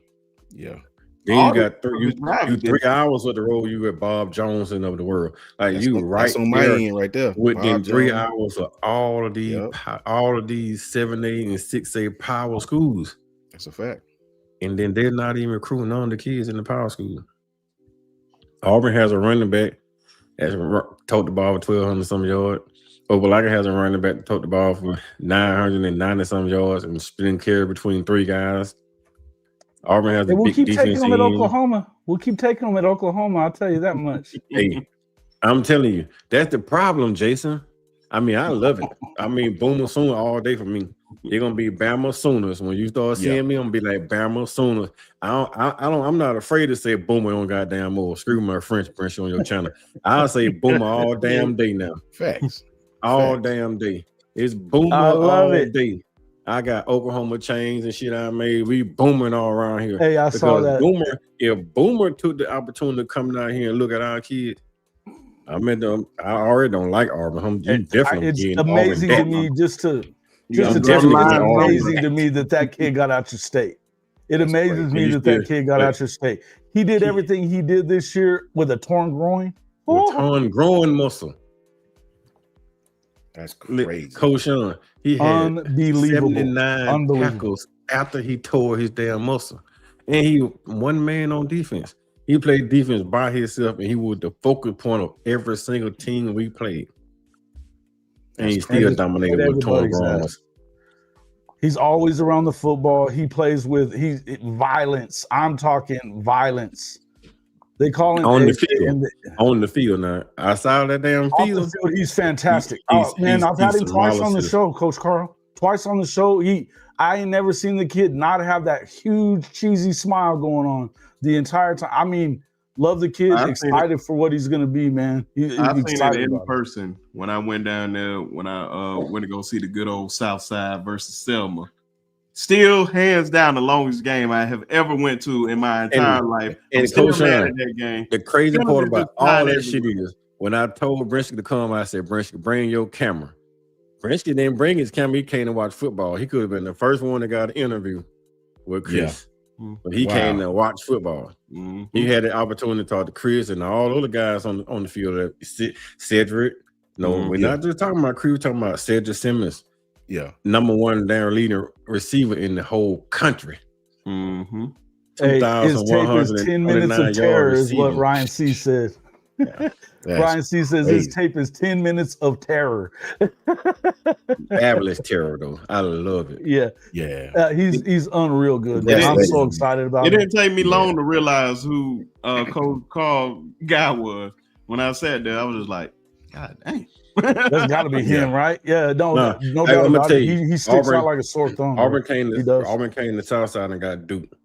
Yeah. Then you got his drive, you 3 hours of the road. You got Bob Johnson of the world. Like That's you on, right that's on my there end right there. within Bob 3 Jones. hours of all of these Yep. all of these 7A and 6A power schools. That's a fact. And then they're not even recruiting none of the kids in the power school. Auburn has a running back that's tote the ball for 1,200 some yards. Opelika has a running back that tote the ball for 990 some yards and spinning carry between 3 guys. Auburn has a we'll big keep defense taking them at team. Oklahoma. We'll keep taking them at Oklahoma. I'll tell you that much. Hey, I'm telling you, that's the problem, Jason. I mean, I love it. I mean, Boomer Sooner all day for me. They're gonna be Bama Sooners. When you start seeing me, I'm gonna be like Bama Sooners. I'm not afraid to say Boomer on goddamn more. Screw my French on your channel. I'll say Boomer all damn day now. Facts. All Facts. damn day. It's Boomer I love all it. day. I got Oklahoma chains and shit I made. We booming all around here. Hey, I saw that. If Boomer took the opportunity to come down here and look at our kids, I already don't like Auburn. It's amazing to me just to amazing to me that kid got out your state. It amazes me that kid got out your state. He did everything he did this year with a torn groin. With torn groin muscle. That's crazy. Coach Shawn, he had 79 tackles after he tore his damn muscle. And he one man on defense. He played defense by himself, and he was the focal point of every single team we played. And he still dominated with torn groins. He's always around the football. He plays with violence. I'm talking violence. They call him on the field now. Outside that damn field, he's fantastic. I've had him twice on the show, Coach Karl. Twice on the show. I ain't never seen the kid not have that huge cheesy smile going on the entire time. I mean, love the kid. Excited for what he's gonna be, man. I've seen it in person when I went down there. When I went to go see the good old South Side versus Selma. Still, hands down, the longest game I have ever went to in my entire life. And Coach Shawn, that game. The crazy part about all that shit is when I told Brinsky to come, I said, Brinsky, bring your camera. Brinsky didn't bring his camera. He came to watch football. He could have been the first one that got an interview with Chris. Yeah. But he came to watch football. Mm-hmm. He had the opportunity to talk to Chris and all the other guys on the field. Cedric. No, we're not just talking about Chris. We're talking about Cedric Simmons. Yeah, number one down leading receiver in the whole country. Mm-hmm. Hey, his tape is 10 minutes of terror is what Ryan C said. Yeah, Ryan C says his tape is 10 minutes of terror. Fabulous terror, though. I love it. Yeah. He's unreal good. I'm so excited about it. It didn't take me long to realize who Coach Karl guy was. When I sat there, I was just like, God dang. That's got to be him, right? Yeah, no doubt about it. He sticks out like a sore thumb. Auburn came to South Side and got Duke.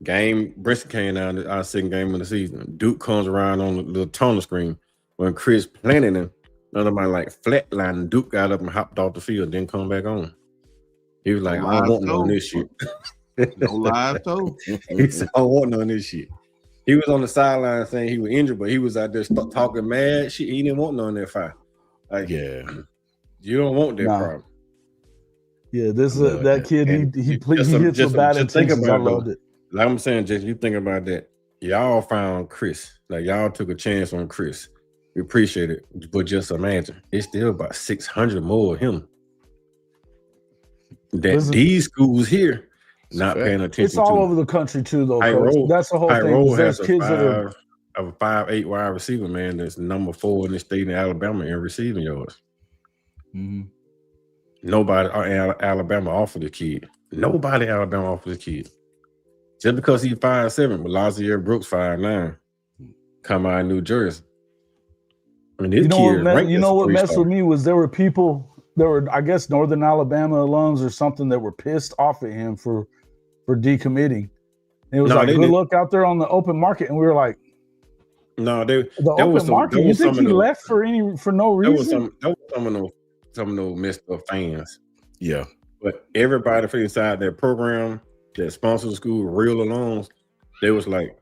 Brinsky came down our second game of the season. Duke comes around on the little tunnel screen when Chris planted him. Another man like flatline. Duke got up and hopped off the field, didn't come back on. He was like, I don't want none of this shit. No lies told. He said, I don't want none of this shit. He was on the sideline saying he was injured, but he was out there talking mad shit. He didn't want none of that fight. Like, you don't want that problem. Yeah, that kid. He hits with bad intentions. I loved it. Like I'm saying, Jason, you think about that. Y'all found Chris. Like y'all took a chance on Chris. We appreciate it, but just imagine it's still about 600 more of him. These schools here not paying attention. It's all over the country too, though. That's the whole thing. There's kids that are a 5'8" wide receiver, man, that's number 4 in the state in Alabama in receiving yards. Mm-hmm. Nobody Alabama offered the kid. Nobody Alabama offered the kid. Just because he's 5'7", but Lazier Brooks 5'9", come out of New Jersey. I mean, you know what messed with me was there were I guess Northern Alabama alums or something that were pissed off at him for decommitting. And it was good luck out there on the open market, and we were like, no, the open market. You think he left for no reason? That was some of those messed up fans. Yeah, but everybody for inside that program that sponsors the school, real alums, they was like,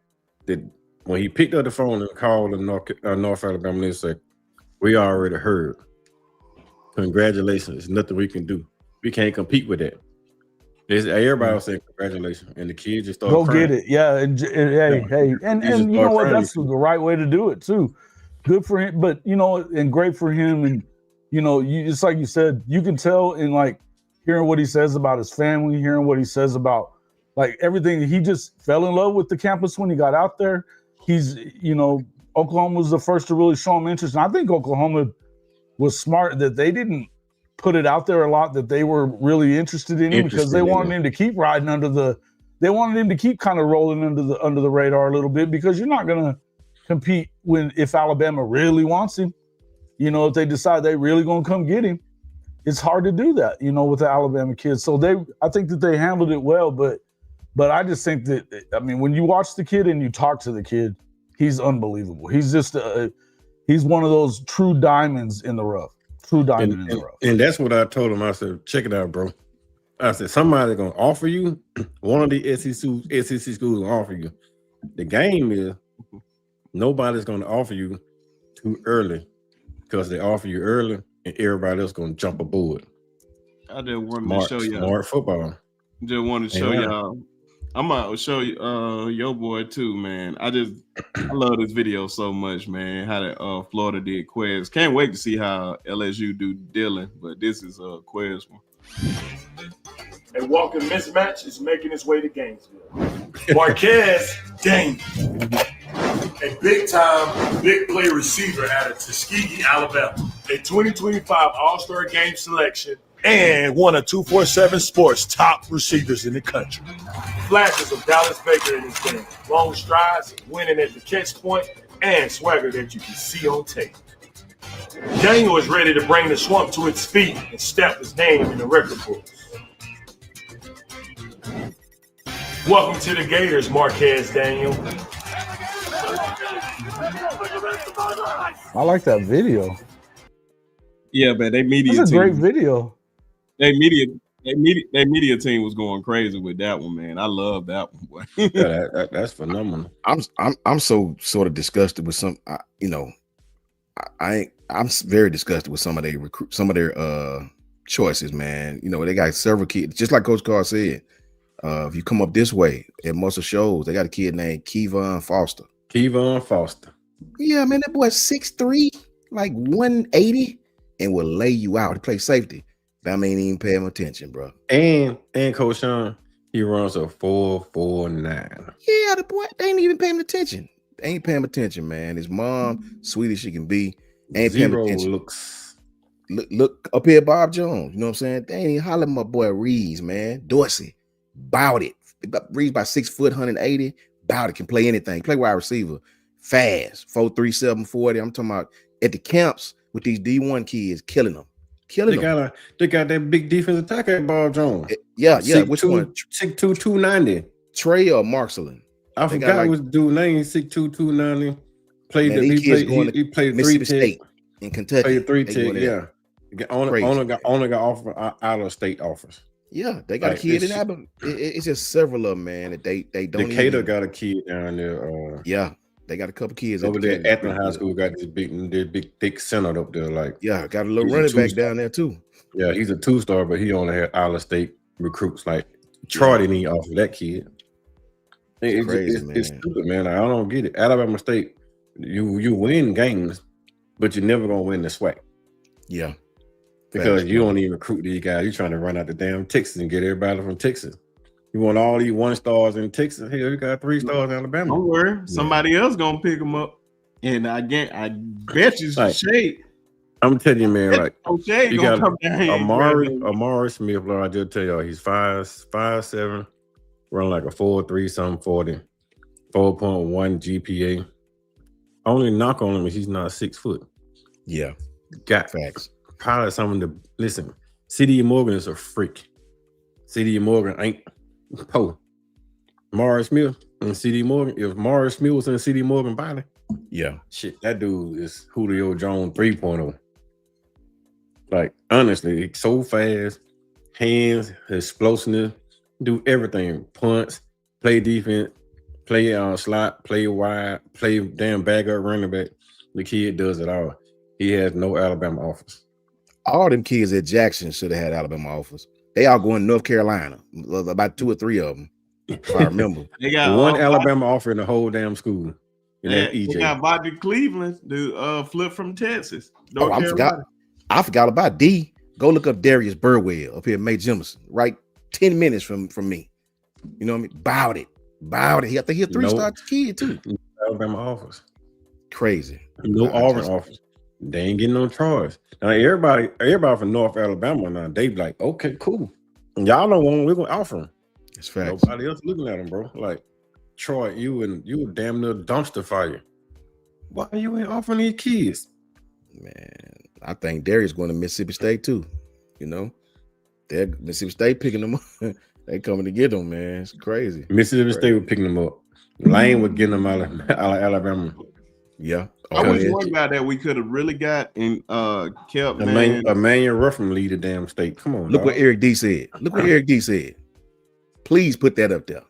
when he picked up the phone and called in North Alabama, they said, "We already heard. Congratulations, there's nothing we can do. We can't compete with that." Everybody was saying congratulations, and the kid just started Go crying. get it. Yeah. And hey, and you know what? That's the right way to do it too. Good for him, but you know, and great for him. And you know, it's like you said, you can tell in like hearing what he says about his family, hearing what he says about like everything. He just fell in love with the campus when he got out there. He's, you know, Oklahoma was the first to really show him interest. And I think Oklahoma was smart that they didn't put it out there a lot that they were really interested in him because they wanted him to keep riding they wanted him to keep kind of rolling under the radar a little bit, because you're not going to compete if Alabama really wants him. You know, if they decide they really going to come get him, it's hard to do that, you know, with the Alabama kids. So I think that they handled it well, but I just think that, I mean, when you watch the kid and you talk to the kid, he's unbelievable. He's just he's one of those true diamonds in the rough. True diamond in the rough. And that's what I told him. I said, check it out, bro. I said, somebody's going to offer you, one of the SEC schools will offer you. The game is nobody's going to offer you too early, because they offer you early and everybody else going to jump aboard. I just wanted to show y'all. Smart football. Just wanted to show y'all. I'm gonna show you your boy too, man. I love this video so much, man. How that Florida did Quez. Can't wait to see how LSU do Dylan, but this is Quez one. A walking mismatch is making its way to Gainesville. Marquez Daniels, a big-time, big-play receiver out of Tuskegee, Alabama. A 2025 All-Star Game selection and one of 247 Sports' top receivers in the country. Flashes of Dallas Baker in his game. Long strides, winning at the catch point, and swagger that you can see on tape. Daniel is ready to bring the swamp to its feet and stamp his name in the record books. Welcome to the Gators, Marquez Daniel. I like that video. Yeah, man, they media That's a team. great video. They media team was going crazy with that one, man. I love that one, boy. Yeah, that's phenomenal. I'm so sort of disgusted with some, I'm very disgusted with some of their choices, man. You know, they got several kids, just like Coach Karl said. If you come up this way at most of shows, they got a kid named Kevon Foster. Yeah, man, that boy's 6'3", like 180, and will lay you out. He plays safety. Bama ain't even paying him attention, bro. And Coach Shawn, he runs a 4.49. Yeah, the boy, they ain't even paying him attention. They ain't paying him attention, man. His mom, sweet as she can be, ain't paying him attention. Look up here, Bob Jones. You know what I'm saying? They ain't even hollering my boy Reeves, man. Dorsey, bout it. Reeves by 6 foot, 180. Bout it, can play anything. Play wide receiver, fast, 4.37 40. I'm talking about at the camps with these D1 kids, killing them. They got that big defensive tackle at Bob Jones. Yeah. Which one? 6'2", 290. Trey or Marcelin? I forgot what dude name. 6'2", 290. He played Mississippi State in Kentucky. Played 3 tech. Yeah. Only got offer out of state offers. Yeah, they got a kid in Alabama. It's just several of them, man. That they don't. Decatur got a kid down there. Yeah, they got a couple kids over there at Athens High School. Got this big thick center up there. Like, yeah, got a little running back down there too. Yeah, he's a 2-star, but he only had out of state recruits. Like Troy didn't even offer that kid. It's crazy, man. It's stupid, man. I don't get it. Alabama State, you win games, but you're never gonna win the SWAC. Yeah. Because you don't even recruit these guys. You're trying to run out the damn Texas and get everybody from Texas. You want all these 1-stars in Texas. Hell, you got 3-stars in Alabama. Don't worry. Somebody else gonna pick them up. And I bet you Shade. I'm telling you, man, like you got Amari Smith, Lord, I just tell y'all, he's 5'7", running like a 4.3 something 40, 4.1 GPA. Only knock on him is he's not 6 foot. Yeah. Got facts. Probably something to listen. C.D. Morgan is a freak. C.D. Morgan ain't Morris Smith and C.D. Morgan. If Morris Smith was in C.D. Morgan body, yeah, shit, that dude is Julio Jones 3.0. Like, honestly, he's so fast, hands, explosiveness, do everything. Punts, play defense, play slot, play wide, play damn back up running back. The kid does it all. He has no Alabama offers. All them kids at Jackson should have had Alabama offers. They all going to North Carolina. About 2 or 3 of them, if I remember. They got One Alabama offer in the whole damn school. And that's they EJ. got Bobby Cleveland, the flip from Texas. Oh, I forgot about D. Go look up Darius Burwell up here, May Jemison, right 10 minutes from me. You know what I mean? Bowed it. I think he a 3-star kid too. Alabama offers. Crazy. No Auburn offers. They ain't getting no charge. Now everybody from North Alabama now, they be like, okay, cool. And y'all know one we're gonna offer them. It's facts. Nobody else looking at them, bro. Like Troy, you a damn near dumpster fire. Why you ain't offering these kids? Man, I think Darius going to Mississippi State too. You know, they're Mississippi State picking them up. They coming to get them, man. It's crazy. Mississippi State was picking them up. Lane was getting them out of Alabama. Yeah. I wish one guy that we could have really got and kept Emmanuel Ruffin lead the damn state. Come on. Look what Eric D said. Please put that up there.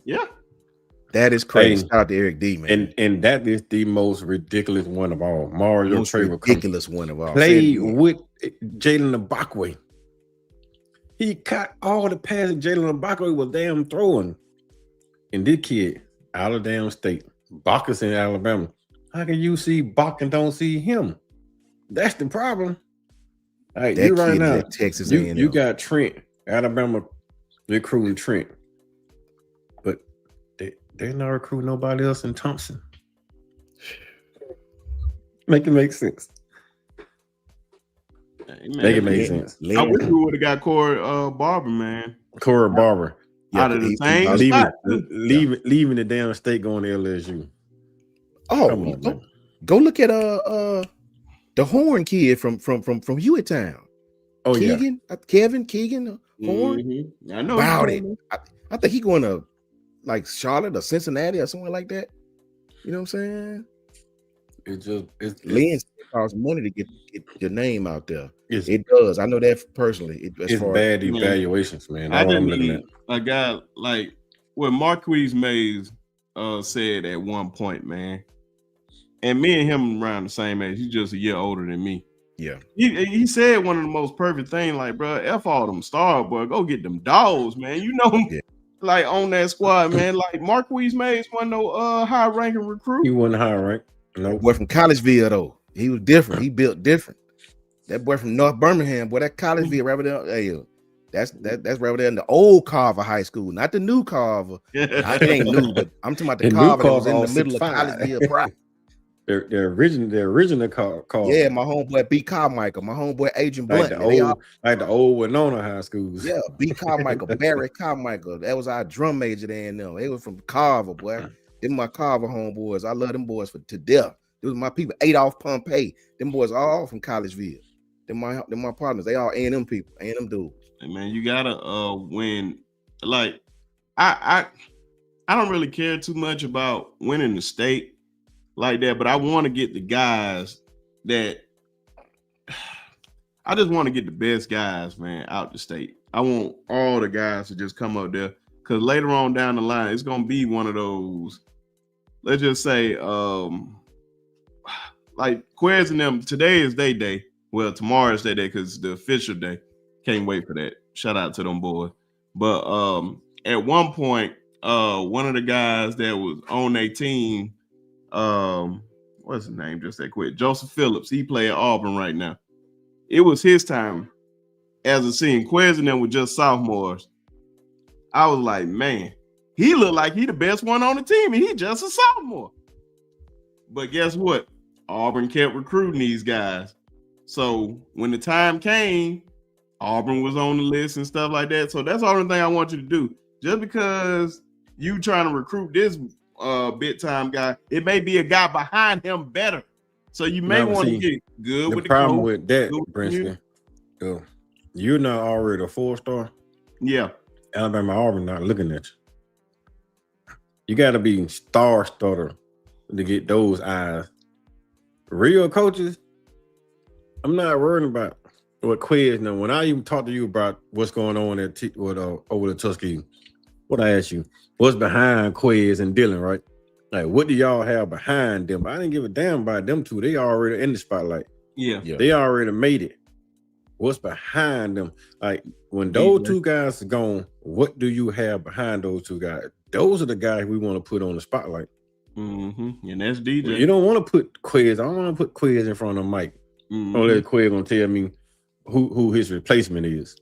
Yeah. That is crazy. Shout out to Eric D, man. And that is the most ridiculous one of all. Mario most ridiculous one of all. Played with Jalen Ibakwe. He caught all the passes Jalen Ibakwe was damn throwing. And this kid out of damn state, Bacchus in Alabama. How can you see Bach and don't see him? That's the problem. All right, you right now, Texas A&M. You got Trent, Alabama recruiting Trent, but they're not recruiting nobody else in Thompson. Make it make sense. Make it make sense. I wish we would have got Corey Barber, man. Corey Barber. Out of the same leaving the damn state going to LSU. Oh, go look at the Horn kid from Hewittown. Oh, Keegan, Keegan Horn. Mm-hmm. I know about it. I think he going to like Charlotte or Cincinnati or somewhere like that. You know what I'm saying? Lynn costs money to get your name out there. It does. I know that personally. It's bad evaluations, man. I didn't need a guy like what Marquise Mays said at one point, man. And me and him around the same age. He's just a year older than me. Yeah. He said one of the most perfect things, like, bro, F all them stars, boy. Go get them dogs, man. You know, like on that squad, man. Like Marquise Mays wasn't no high ranking recruit. He wasn't high rank. No. Boy from Collegeville though. He was different. He built different. That boy from North Birmingham, boy, that Collegeville right there. Hey, that's right there in the old Carver High School, not the new Carver. I ain't new, but I'm talking about the Carver that was in the middle of Collegeville proper. The original Carver. Yeah, my homeboy B. Carmichael, my homeboy Adrian Blunt. Like the old Winona high schools. Yeah, B. Carmichael, Barry Carmichael. That was our drum major there and them. They was from Carver, boy. Them my Carver homeboys. I love them boys to death. Those my people. Adolph Pompey. Them boys all from Collegeville. Them my partners. They all A&M people. A&M dudes. Hey man, you gotta win. Like I don't really care too much about winning the state like that, but I want to get the guys that I just want to get the best guys, man, out the state. I want all the guys to just come up there because later on down the line, it's gonna be one of those. Let's just say, like Quez and them. Today is their day. Well, tomorrow is their day because it's the official day. Can't wait for that. Shout out to them boys. But at one point, one of the guys that was on their team, what's his name? Just that quick, Joseph Phillips. He play at Auburn right now. It was his time as a senior. Quez and them were just sophomores. I was like, man, he looked like he the best one on the team, and he just a sophomore. But guess what? Auburn kept recruiting these guys. So when the time came, Auburn was on the list and stuff like that. So that's the only thing I want you to do. Just because you trying to recruit this big time guy, it may be a guy behind him better. So you may want to get good with the problem coach, with that, Princeton. You're not already a 4-star. Yeah. Alabama Auburn not looking at you. You got to be star starter to get those eyes. Real coaches, I'm not worried about what Quez know. When I even talk to you about what's going on at over the Tuskegee, what I asked you, what's behind Quez and Dylan, right? Like, what do y'all have behind them? I didn't give a damn about them two. They already in the spotlight. Yeah. They already made it. What's behind them? Like when those two guys are gone, what do you have behind those two guys? Those are the guys we want to put on the spotlight. And that's DJ. Well, you don't want to put Quiz. I don't want to put Quiz in front of Mike. Only Quiz gonna tell me who his replacement is.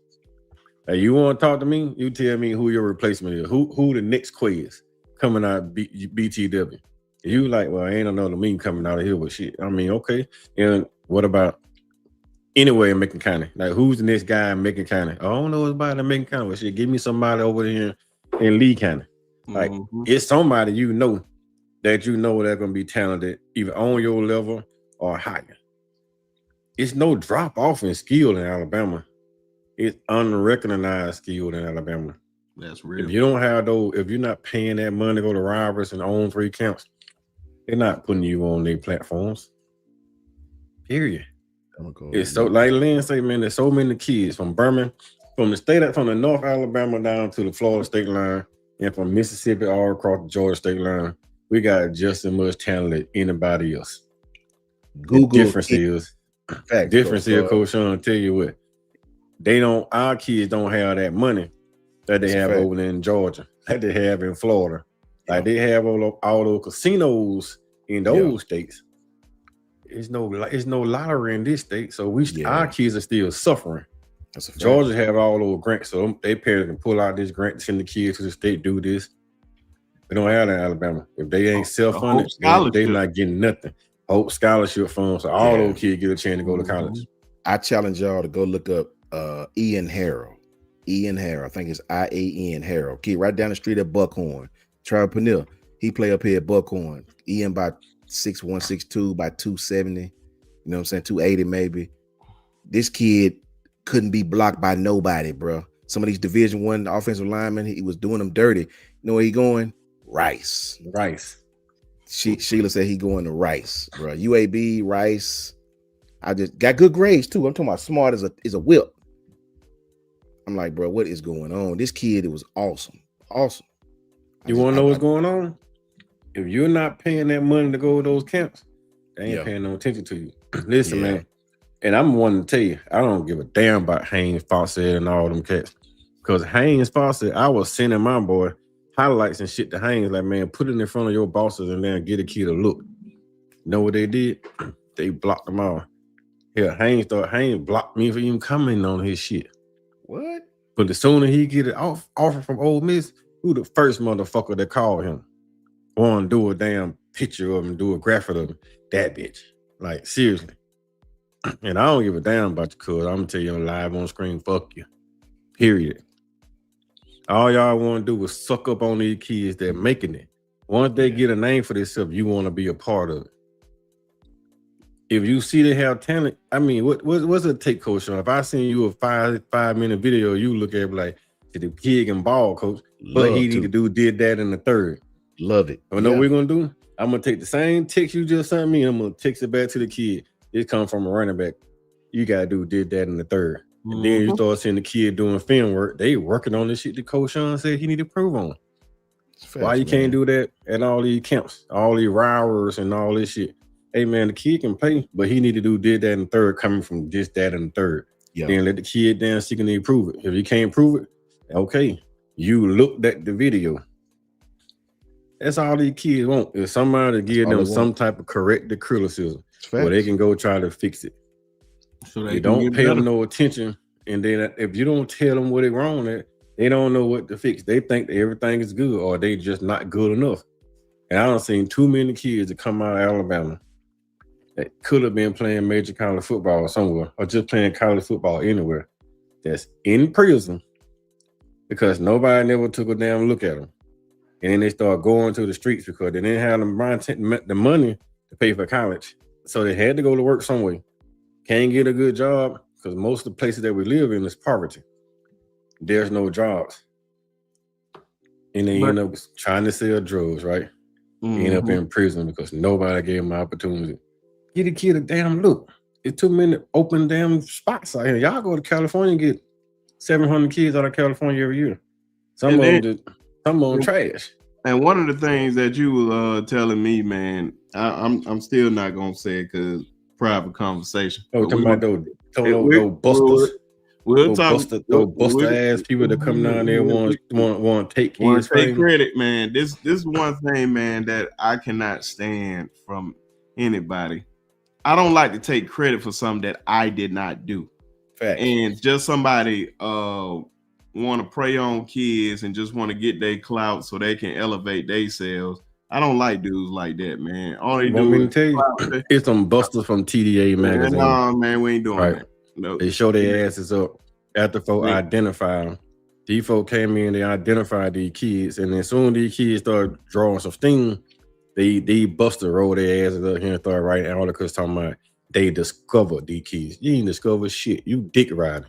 Hey, you want to talk to me? You tell me who your replacement is. Who the next Quiz coming out BTW? You like, well, ain't another meme coming out of here with shit. I mean, okay. And what about anywhere in Macon County? Like, who's the next guy in Macon County? I don't know about in Macon County. Well, shit, give me somebody over here in Lee County. Like, it's somebody you know that they're going to be talented either on your level or higher. It's no drop off in skill in Alabama. It's unrecognized skill in Alabama. That's real. If you don't have those, if you're not paying that money to go to Roberts and own 3 camps, they're not putting you on their platforms. Period. It's so, like Lynn say, man, there's so many kids from Birmingham, from the North Alabama down to the Florida state line, and from Mississippi all across the Georgia state line. We got just as much talent as anybody else. Google the difference is Coach Shawn, tell you what, our kids don't have that money that they have over there in Georgia, that they have in Florida. Like they have all those casinos in those states. It's no lottery in this state, so our kids are still suffering. That's a fact. Georgia have all those grants, so they parents can pull out this grant, send the kids to the state, do this. They don't have that in Alabama. If they ain't self-funded, they're not getting nothing. Hope scholarship funds, so all those kids get a chance to go to college. I challenge y'all to go look up Ian Harrell. Ian Harrell, I think it's IAN Harrell. Kid right down the street at Buckhorn. Trevor Peniel, he play up here at Buckhorn. Ian by 6'1", 6'2", by 270. You know what I'm saying? 280 maybe. This kid couldn't be blocked by nobody, bro. Some of these Division I offensive linemen, he was doing them dirty. You know where he going? Rice. Sheila said he going to Rice, bro. UAB, Rice. I just got good grades too. I'm talking about smart as a whip. I'm like, bro, what is going on? This kid, it was awesome. You want to know what's going on? If you're not paying that money to go to those camps, they ain't paying no attention to you. Listen, man, and I'm wanting to tell you, I don't give a damn about Haynes, Fawcett, and all them cats. Because Haynes, Fawcett, I was sending my boy highlights and shit to Haynes, like, man, put it in front of your bosses and then get a kid a look. You know what they did? They blocked them all. Yeah, Haynes blocked me for even commenting on his shit. What? But as soon as he get an offer from Ole Miss, who the first motherfucker that called him? Want to do a damn picture of him, do a graphic of him? That bitch. Like, seriously. And I don't give a damn about you, cuz I'm going to tell you live on screen, fuck you. Period. All y'all want to do is suck up on these kids that making it. Once they get a name for themselves, you want to be a part of it. If you see they have talent, I mean, what's it take, Coach Shawn? If I send you a 5-minute video, you look at it like, the kid can ball, Coach. But he need to did that in the third. Love it. You know what we're going to do? I'm going to take the same text you just sent me, and I'm going to text it back to the kid. It come from a running back. You got to did that in the third. And then you start seeing the kid doing film work. They working on this shit that Coach Shawn said he need to prove on. Why you can't do that at all these camps, all these rowers and all this shit? Hey, man, the kid can play, but he need to did that in the third, coming from just that in the third. Then let the kid down see can he prove it. If he can't prove it, okay, you looked at the video. That's all these kids want, is somebody to give them some type of corrective criticism where they can go try to fix it. So they don't pay them no attention, and then if you don't tell them what is wrong at, they don't know what to fix. They think that everything is good, or they just not good enough. And I done seen too many kids that come out of Alabama that could have been playing major college football somewhere, or just playing college football anywhere, that's in prison because nobody never took a damn look at them. And then they start going to the streets because they didn't have the money to pay for college. So they had to go to work some way. Can't get a good job because most of the places that we live in is poverty. There's no jobs. And they end up trying to sell drugs, right? End up in prison because nobody gave them an opportunity. Get a kid a damn look. It's too many open damn spots out here. Y'all go to California and get 700 kids out of California every year. Some of them trash. And one of the things that you were telling me, man, I'm still not gonna say it because private conversation. Oh, talking about those Those busters. We'll talk. Those buster ass people that come down there want to take kids. Take credit, man. This one thing, man, that I cannot stand from anybody. I don't like to take credit for something that I did not do. Fact. And just somebody want to prey on kids and just want to get their clout so they can elevate themselves. I don't like dudes like that, man. All they do is tell you, it's some busters from TDA magazine. No, man, we ain't doing that. No. They show their asses up after folks identify them. These folks came in, they identified these kids, and as soon as these kids started drawing some steam, they buster roll their asses up here and start writing articles talking about they discovered these kids. You ain't discovered shit. You dick rider.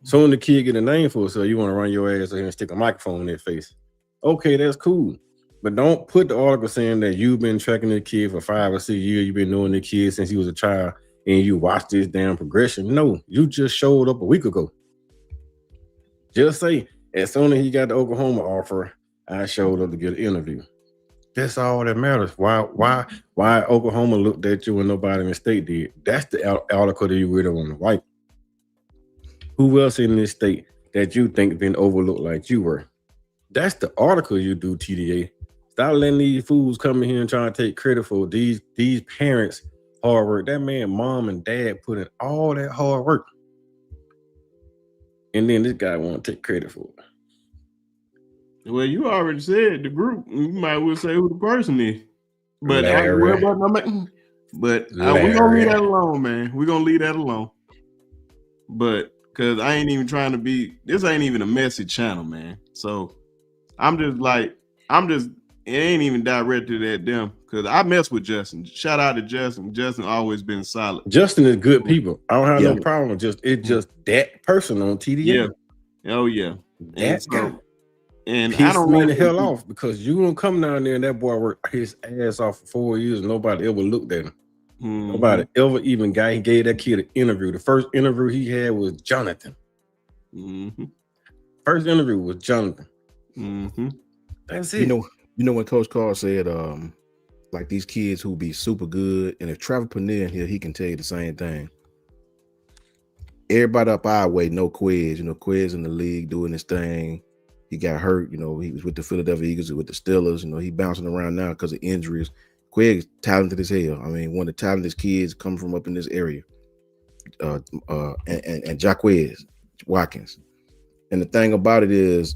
Soon the kid get a name for it, so you want to run your ass here and stick a microphone in their face. Okay, that's cool. But don't put the article saying that you've been tracking the kid for 5 or 6 years, you've been knowing the kid since he was a child, and you watched this damn progression. No, you just showed up a week ago. Just say, as soon as he got the Oklahoma offer, I showed up to get an interview. That's all that matters. Why Oklahoma looked at you and nobody in the state did? That's the article that you really want to write. Who else in this state that you think been overlooked like you were? That's the article you do, TDA. Stop letting these fools come in here and try to take credit for these parents' hard work. That man, mom and dad put in all that hard work. And then this guy want to take credit for it. Well, you already said the group. You might well say who the person is. But Larry. we're gonna leave that alone, man. We're gonna leave that alone. But because I ain't even trying to be, this ain't even a message channel, man. So it ain't even directed at them because I mess with Justin. Shout out to Justin. Justin always been solid. Justin is good people. I don't have no problem. It's just that person on TDA. Yeah. Oh yeah. That guy. And I don't mean the hell off because you don't come down there and that boy worked his ass off for 4 years and nobody ever looked at him. Mm-hmm. Nobody ever even he gave that kid an interview. The first interview he had was Jonathan. Mm-hmm. First interview was Jonathan. Mm-hmm. That's it. You know when Coach Karl said, like these kids who be super good, and if Trevor Panier in here, he can tell you the same thing. Everybody up our way, no Quiz. Quiz in the league doing his thing. He got hurt. He was with the Philadelphia Eagles, with the Steelers. He bouncing around now because of injuries. Quig is talented as hell. I mean, one of the talented kids coming from up in this area. And Jaquez Watkins. And the thing about it is,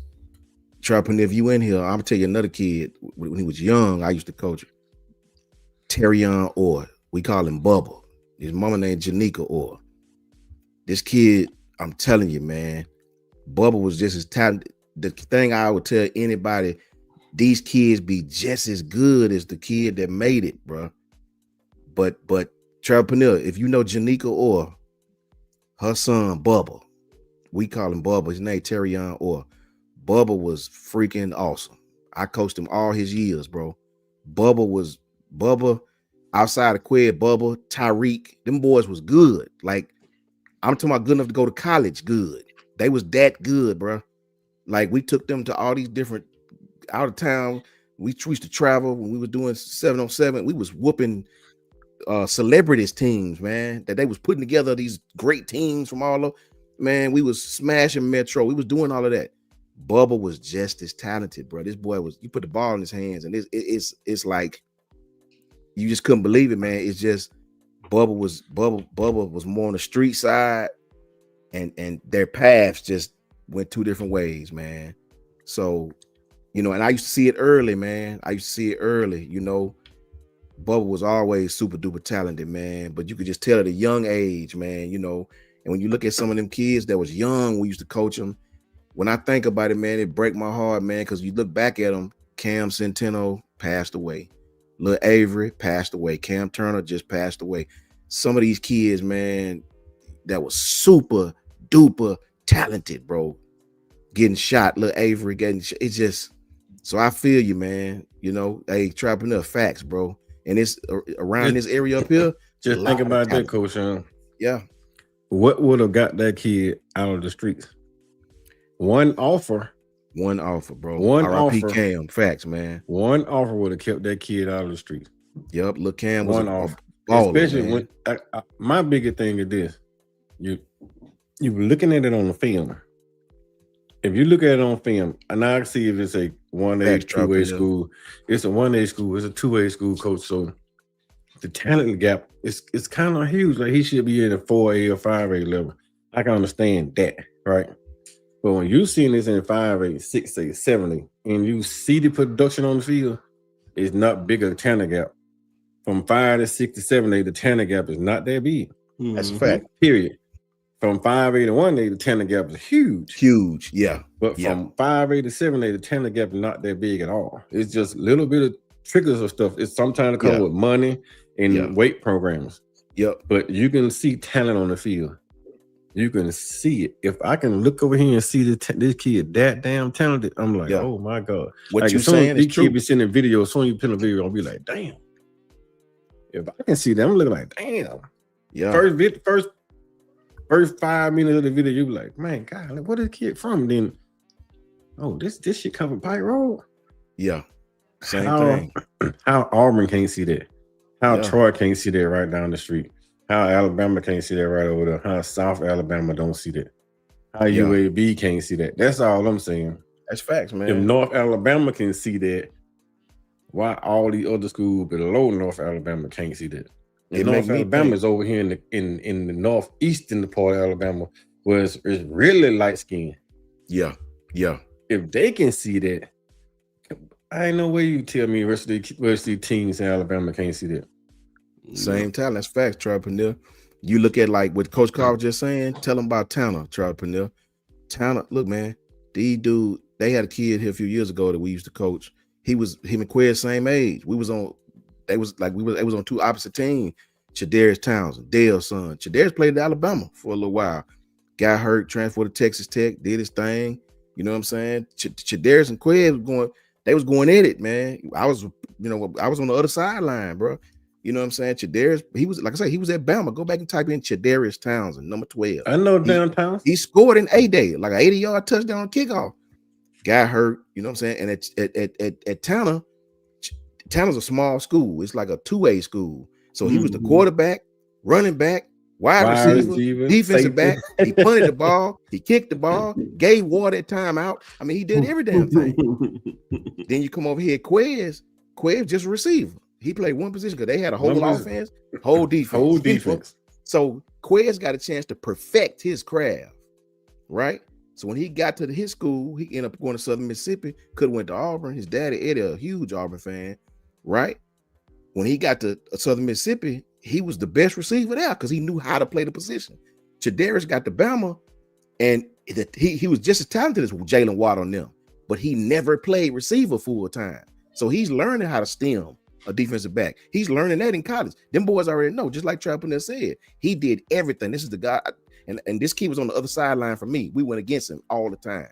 Trapping, if you in here, I'm gonna tell you another kid. When he was young, I used to coach him. Terrion Orr. We call him Bubba. His mama named Janika Orr. This kid, I'm telling you, man, Bubba was just as talented. The thing I would tell anybody, these kids be just as good as the kid that made it, bro. But Trevor Panier, if you know Janika Orr, her son Bubba, we call him Bubba. His name Terrion Orr. Bubba was freaking awesome. I coached him all his years, bro. Bubba outside of Quid, Bubba, Tyreek, them boys was good. Like, I'm talking about good enough to go to college good. They was that good, bro. Like, we took them to all these different out of town. We used to travel when we were doing 7-on-7. We was whooping celebrities teams, man, that they was putting together these great teams from all over. Man, we was smashing Metro. We was doing all of that. Bubba was just as talented, bro. This boy was, you put the ball in his hands and it's like, you just couldn't believe it, man. It's just Bubba was more on the street side and their paths just went two different ways, man. So, and I used to see it early, man. Bubba was always super duper talented, man. But you could just tell at a young age, man, and when you look at some of them kids that was young, we used to coach them. When I think about it, man, it break my heart, man, because you look back at them, Cam Centeno passed away. Lil Avery passed away. Cam Turner just passed away. Some of these kids, man, that was super duper talented, bro, getting shot. Lil Avery it's just, so I feel you, man. Hey, trapping up facts, bro. And it's around this area up here. Just think about that, Coach Shawn. Yeah. What would have got that kid out of the streets? One offer, bro. One R.I.P. offer. Cam, facts, man. One offer would have kept that kid out of the streets. Yep, look, Cam was especially when my biggest thing is this: you're looking at it on the film. If you look at it on film, and I see if it's a 1A, 2A school, it's a 1A school, it's a 2A school, coach. So the talent gap is kind of huge. Like he should be in a 4A or 5A level. I can understand that, right? But when you see this in 5A, 6A, 7A, and you see the production on the field, it's not bigger the talent gap. From 5 to 6 to 7A, the talent gap is not that big. That's a fact. Period. From 5A to 1A, the talent gap is huge. Huge, yeah. But from 5A to 7A, the talent gap is not that big at all. It's just a little bit of triggers of stuff. It's sometimes come with money and weight programs. Yep. But you can see talent on the field. You can see it. If I can look over here and see this kid that damn talented, I'm like, oh my God. What like you saying is true. Kid be sending videos, soon you put a video, I'll be like, damn. If I can see them, I'm looking like, damn. Yeah. First 5 minutes of the video, you be like, man, God, where did the kid from? Then, this shit come from Pike Road. Yeah. Same thing. How Auburn can't see that. How Troy can't see that right down the street. How Alabama can't see that right over there. How South Alabama don't see that. How UAB can't see that. That's all I'm saying. That's facts, man. If North Alabama can see that, why all the other schools below North Alabama can't see that? North Alabama is over here in the northeastern part of Alabama, where it's really light skinned. Yeah. If they can see that, I ain't no way you tell me the rest of the teams in Alabama can't see that. Same talent. That's facts, Charlie Purnell. You look at like what Coach Karl was just saying, tell them about Tanner, Charlie Purnell. Tanner, look, man, these dude, they had a kid here a few years ago that we used to coach. Him and Quez same age. They was on two opposite teams. Chadarius Townsend, Dale's son. Chadarius played at Alabama for a little while. Got hurt, transferred to Texas Tech, did his thing. You know what I'm saying? Chadarius and Quez was going at it, man. I was on the other sideline, bro. You know what I'm saying? Chadarius, he was, like I said, he was at Bama. Go back and type in Chadarius Townsend, number 12. I know downtown. He scored in A-Day, like an 80-yard touchdown kickoff. Got hurt, you know what I'm saying? And at Tanner's a small school. It's like a 2A school. So he was the quarterback, running back, wide receiver, defensive back. He punted the ball. He kicked the ball, gave Ward that timeout. I mean, he did every damn thing. Then you come over here, Quez just a receiver. He played one position because they had a whole offense, whole defense. So Quez got a chance to perfect his craft, right? So when he got to his school, he ended up going to Southern Mississippi, could have went to Auburn. His daddy, Eddie, a huge Auburn fan, right? When he got to Southern Mississippi, he was the best receiver there because he knew how to play the position. Chadarius got to Bama, and he was just as talented as Jalen Watt on them, but he never played receiver full time. So he's learning how to stem a defensive back. He's learning that in college. Them boys already know, just like Trappner said. He did everything. This is the guy, and this kid was on the other sideline for me. We went against him all the time.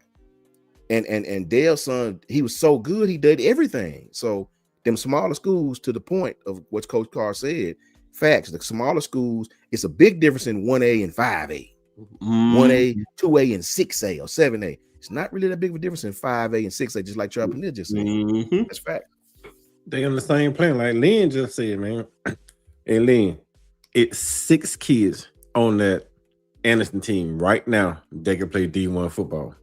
And Dale's son, he was so good, he did everything. So them smaller schools, to the point of what Coach Karl said, facts, the smaller schools, it's a big difference in 1A and 5A. 1A, 2A, and 6A or 7A. It's not really that big of a difference in 5A and 6A, just like Trappner just said. That's fact. They on the same plan, like Lynn just said, man. And Lynn, it's 6 kids on that Anderson team right now. They can play D1 football.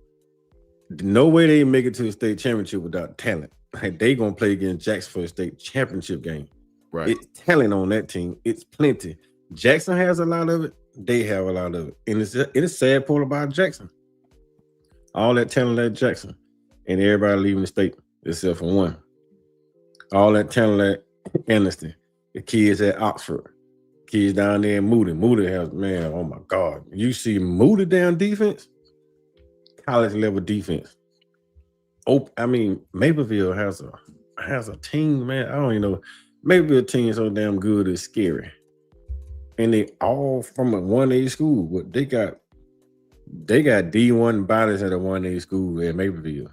No way they make it to a state championship without talent. Like, they gonna play against Jackson for a state championship game. Right. It's talent on that team. It's plenty. Jackson has a lot of it. They have a lot of it. And it's a sad part about Jackson. All that talent at Jackson. And everybody leaving the state except for one. All that talent at Anderson. The kids at Oxford. Kids down there in Moody. Moody has, man, oh my God. You see Moody down defense? College level defense. Oh, I mean, Mapleville has a team, man. I don't even know. Mapleville team so damn good, it's scary. And they all from a 1A school. But they got D1 bodies at a 1A school at Mapleville.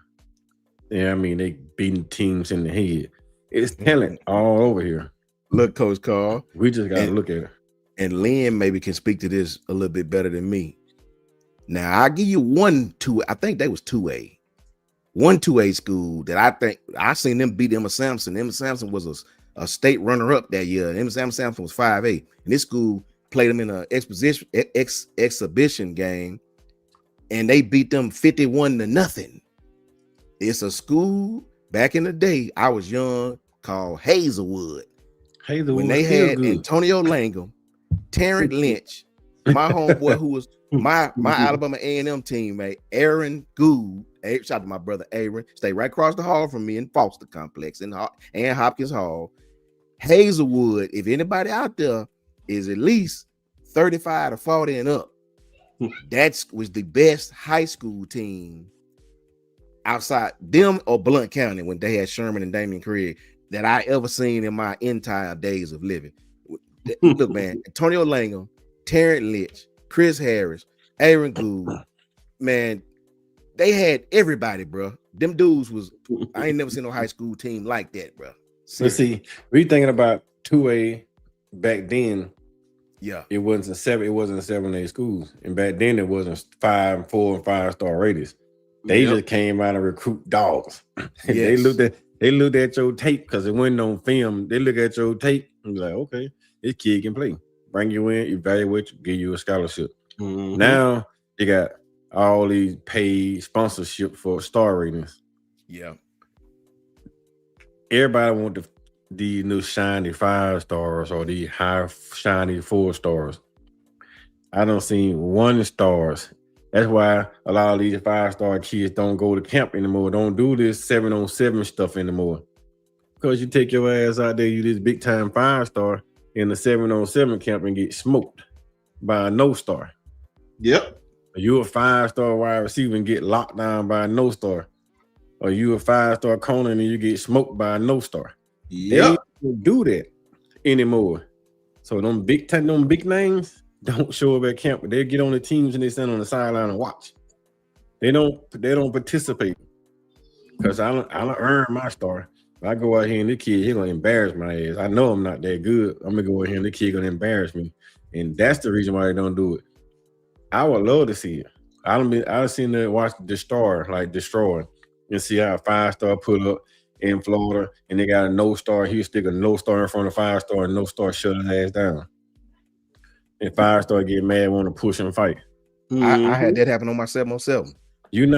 Yeah, I mean, they beating teams in the head. It's talent all over here. Look, Coach Karl. We just got to look at it. And Lynn maybe can speak to this a little bit better than me. Now, I'll give you 1, 2. I think they was 2A. one 2A school that I think I seen them beat Emma Sampson. Emma Sampson was a state runner-up that year. Emma Sampson was 5A, and this school played them in an exhibition game, and they beat them 51-0. It's a school back in the day. I was young, called Hazelwood. When they had Antonio Langham, Terrence Lynch, my homeboy who was my Alabama A&M teammate, Aaron Gould. Shout out to my brother Aaron. Stay right across the hall from me in Foster Complex and Hopkins Hall. Hazelwood, if anybody out there is at least 35 to 40 and up, that was the best high school team outside them or Blount County when they had Sherman and Damian Craig that I ever seen in my entire days of living. Look, man, Antonio Langham, Terrence Lynch, Chris Harris, Aaron Gould, man, they had everybody, bro. Them dudes was, I ain't never seen no high school team like that, bro. Let's see, we thinking about 2A back then. Yeah, it wasn't 7A schools, and back then it wasn't 5, 4, and 5-star ratings. They just came out and recruit dogs. Yes. They looked at your tape because it wasn't on film. They look at your tape and be like, okay, this kid can play. Bring you in, evaluate you, give you a scholarship. Mm-hmm. Now they got all these paid sponsorship for star ratings. Yeah. Everybody want the new shiny 5 stars or the high shiny 4 stars. I don't see 1 stars. That's why a lot of these 5-star kids don't go to camp anymore. Don't do this 7-on-7 stuff anymore. Because you take your ass out there, you this big time 5-star in the 7-on-7 camp and get smoked by a no star. Yep. Or you a 5-star wide receiver and get locked down by a no star. Or you a 5-star corner and you get smoked by a no star. Yep. They don't do that anymore. So them big names don't show up at camp, but they get on the teams and they stand on the sideline and watch. They don't participate because I don't earn my star. If I go out here and the kid, he gonna embarrass my ass. I know I'm not that good. I'm gonna go out here and the kid gonna embarrass me, and that's the reason why they don't do it. I would love to see it. I've seen them watch the star like destroy and see how a 5-star put up in Florida, and they got a no star. He stick a no star in front of 5-star, and no star shut his ass down. And 5-star get mad, want to push and fight. I had that happen on my 7-on-7. You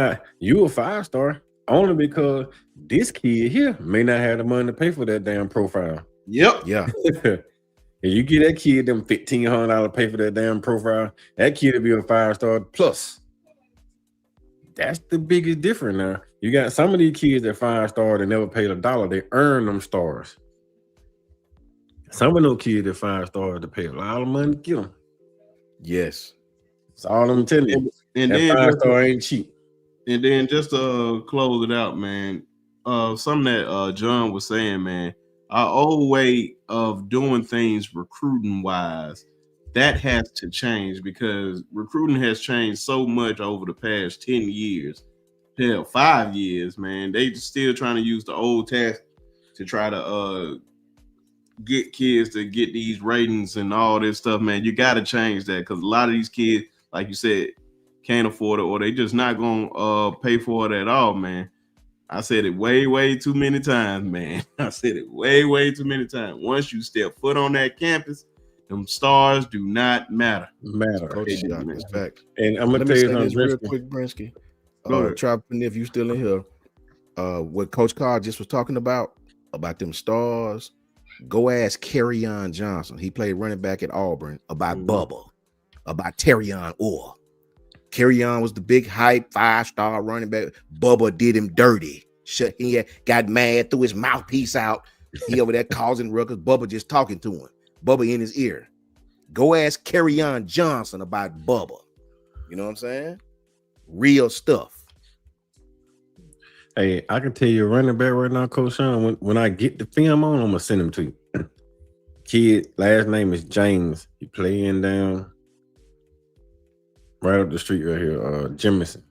a 5-star only because this kid here may not have the money to pay for that damn profile. Yep. Yeah. And you get that kid them $1,500 to pay for that damn profile, that kid will be a 5-star plus. That's the biggest difference now. You got some of these kids that 5-star, they never paid $1. They earn them stars. Some of those kids that 5-star to pay a lot of money to get them. Yes. That's all I'm telling you. And that then 5-star ain't cheap. And then just to close it out, man, something that John was saying, man, our old way of doing things recruiting wise, that has to change because recruiting has changed so much over the past 10 years. Hell, 5 years, man. They still trying to use the old test to try to get kids to get these ratings and all this stuff, man. You got to change that because a lot of these kids, like you said, can't afford it or they just not gonna pay for it at all, man. I said it way too many times, man. I said it way too many times. Once you step foot on that campus, them stars do not matter. Coach, that's fact. And I'm gonna tell you something real quick, Brinsky. If you still in here, what Coach Karl just was talking about them stars. Go ask Kerryon Johnson. He played running back at Auburn about Bubba, about Terrion Orr. Kerryon was the big hype 5-star running back. Bubba did him dirty. He got mad, threw his mouthpiece out. He over there causing ruckus. Bubba just talking to him. Bubba in his ear. Go ask Kerryon Johnson about Bubba. You know what I'm saying? Real stuff. Hey, I can tell you running back right now, Coach Shawn, when I get the film on, I'm gonna send him to you. Kid, last name is James. He playing down right up the street right here, Jemison.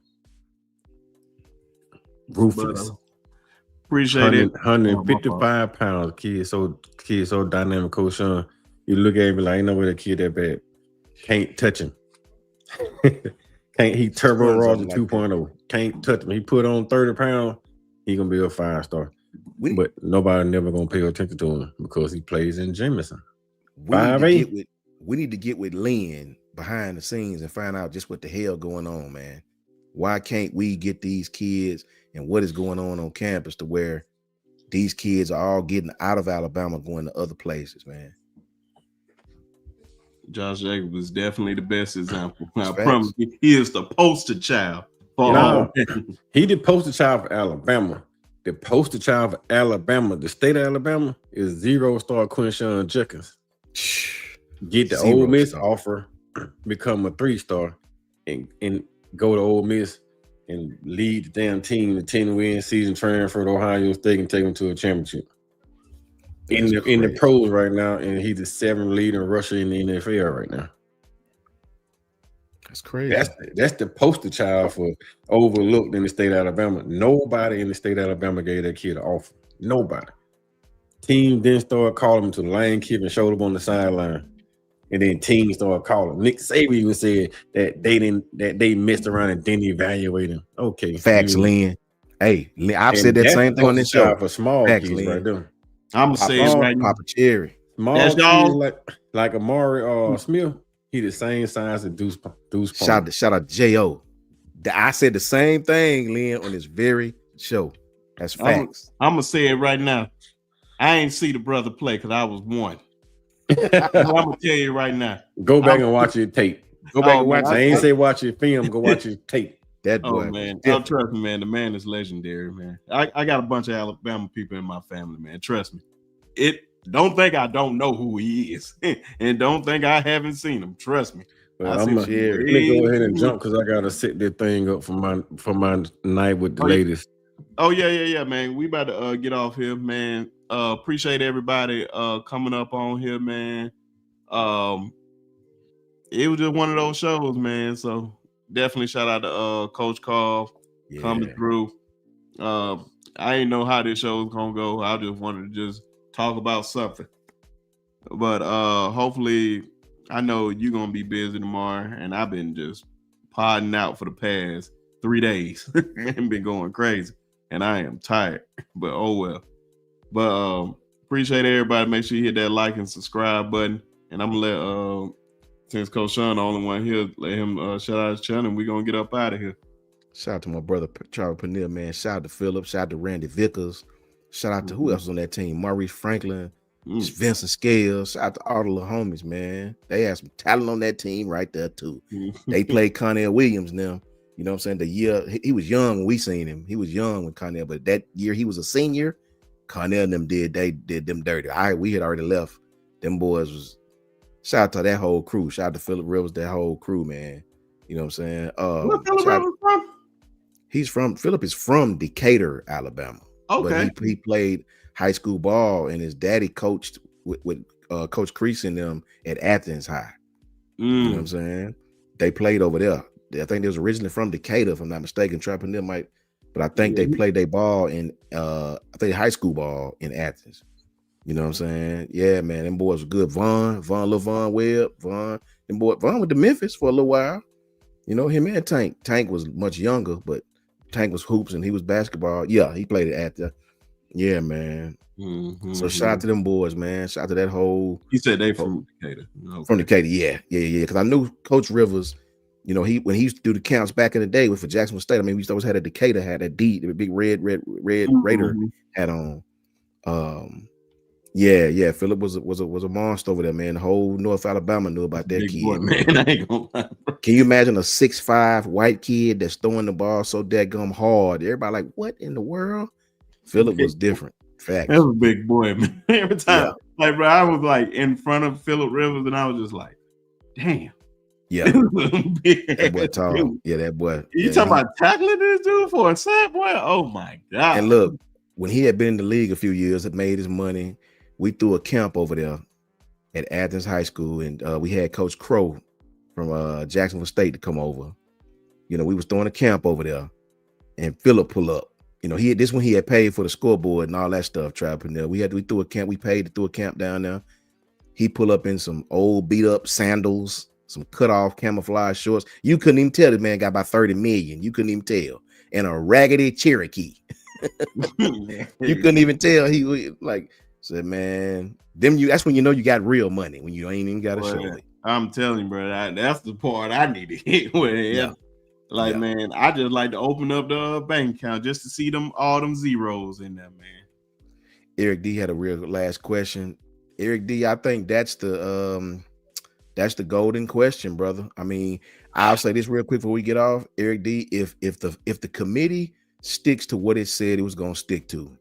Ruthless. Appreciate it. 155 pounds. Kid so dynamic, Coach Shawn. You look at him like, ain't no way that kid that bad. Can't touch him. He turbo raw to 2.0. can't touch him. He put on 30 pounds, he gonna be a 5-star. But nobody never gonna pay attention to him because he plays in Jameson. We need to get with Lynn behind the scenes and find out just what the hell going on, man. Why can't we get these kids and what is going on campus to where these kids are all getting out of Alabama going to other places, man? Josh Jacobs is definitely the best example. I promise you, he is the poster child for all. He the poster child for Alabama. The poster child for Alabama, the state of Alabama, is 0-star Quinshon Judkins. Get the Ole Miss offer, become a 3-star, and go to Ole Miss and lead the damn team to 10-win season, transfer to Ohio State and take them to a championship. In the pros right now, and he's the 7th leading rusher in the NFL right now. That's crazy. That's the poster child for overlooked in the state of Alabama. Nobody in the state of Alabama gave that kid an offer. Nobody. Team then started calling him to Lane Kiffin, showed up on the sideline. And then teams started calling. Nick Saban even said that they messed around and didn't evaluate him. Okay. Facts, Lynn. Hey, I've said that same thing on this show. For small Facts, kids right there. I'm gonna say it right now. Papa Cherry. Small kids like Amari Smith, he the same size as Deuce Palmer. Shout out J.O. I said the same thing, Lynn, on this very show. That's facts. I'm gonna say it right now. I ain't see the brother play because I was one. I'm gonna tell you right now. Go back and watch your tape. Go back and watch. I ain't say watch your film. Go watch your tape. That boy, man. Trust me, man. The man is legendary, man. I got a bunch of Alabama people in my family, man. Trust me. Don't think I don't know who he is, and don't think I haven't seen him. Trust me. Well, let me go ahead and jump because I gotta set this thing up for my night with the ladies. Oh yeah, man. We about to get off here, man. Appreciate everybody coming up on here, man. It was just one of those shows, man. So definitely shout out to Coach Karl coming through. I didn't know how this show was gonna go. I just wanted to just talk about something. But hopefully, I know you're gonna be busy tomorrow, and I've been just podding out for the past 3 days and been going crazy, and I am tired. But oh well. But appreciate everybody. Make sure you hit that like and subscribe button. And I'm gonna let since Coach Shawn the only one here, let him shout out his channel, and we're gonna get up out of here. Shout out to my brother Charles Peniel, man. Shout out to Phillip. Shout out to Randy Vickers. Shout out to who else was on that team? Maurice Franklin, Vincent Scales. Shout out to all the little homies, man. They had some talent on that team right there too. They played Connell Williams now. You know what I'm saying? The year he was young when we seen him. He was young when Connell, but that year he was a senior. Connell and them did them dirty. We had already left. Them boys was shout out to that whole crew. Shout out to Phillip Rivers, that whole crew, man. You know what I'm saying? Where Phillip Rivers from? Phillip is from Decatur, Alabama. Okay. But he played high school ball, and his daddy coached with Coach Crease and them at Athens High. You know what I'm saying? They played over there. I think they was originally from Decatur, if I'm not mistaken. Trapping might, but I think they played their ball in I think high school ball in Athens. You know what I'm saying? Yeah, man, them boys were good. Vaughn Webb, Vaughn went to Memphis for a little while. You know, him and Tank. Tank was much younger, but Tank was hoops and he was basketball. Yeah, he played it at the. Yeah, man. So shout out to them boys, man. Shout out to that whole. You said they from Decatur. Okay. From Decatur, yeah. Because I knew Coach Rivers. You know, when he used to do the counts back in the day for Jacksonville State. I mean, we always had a Decatur hat, that D, the big red Raider hat on. Yeah. Phillip was a monster over there, man. The whole North Alabama knew about that kid. Boy, man. I ain't gonna lie, bro. Can you imagine a 6'5" white kid that's throwing the ball so dadgum hard? Everybody like, what in the world? Phillip was different. Facts. That was a big boy, man. Every time, like, bro, I was like in front of Phillip Rivers, and I was just like, damn. Yeah, that boy tall. Yeah, that boy. You talking about tackling this dude for a sack, boy? Oh my god! And look, when he had been in the league a few years, had made his money, we threw a camp over there at Athens High School, and we had Coach Crow from Jacksonville State to come over. You know, we was throwing a camp over there, and Phillip pull up. You know, this one he had paid for the scoreboard and all that stuff. We threw a camp. We paid to throw a camp down there. He pull up in some old beat up sandals, some cut off camouflage shorts. You couldn't even tell this man got about 30 million. You couldn't even tell. and a raggedy Cherokee. You couldn't even tell he like said, man. That's when you know you got real money, when you ain't even got to show it. I'm telling you, bro, that's the part I need to hit with. Yeah. Like, man, I just like to open up the bank account just to see all them zeros in there, man. Eric D had a real last question. Eric D, I think that's the golden question, brother. I mean, I'll say this real quick before we get off. Eric D, if the committee sticks to what it said it was gonna stick to,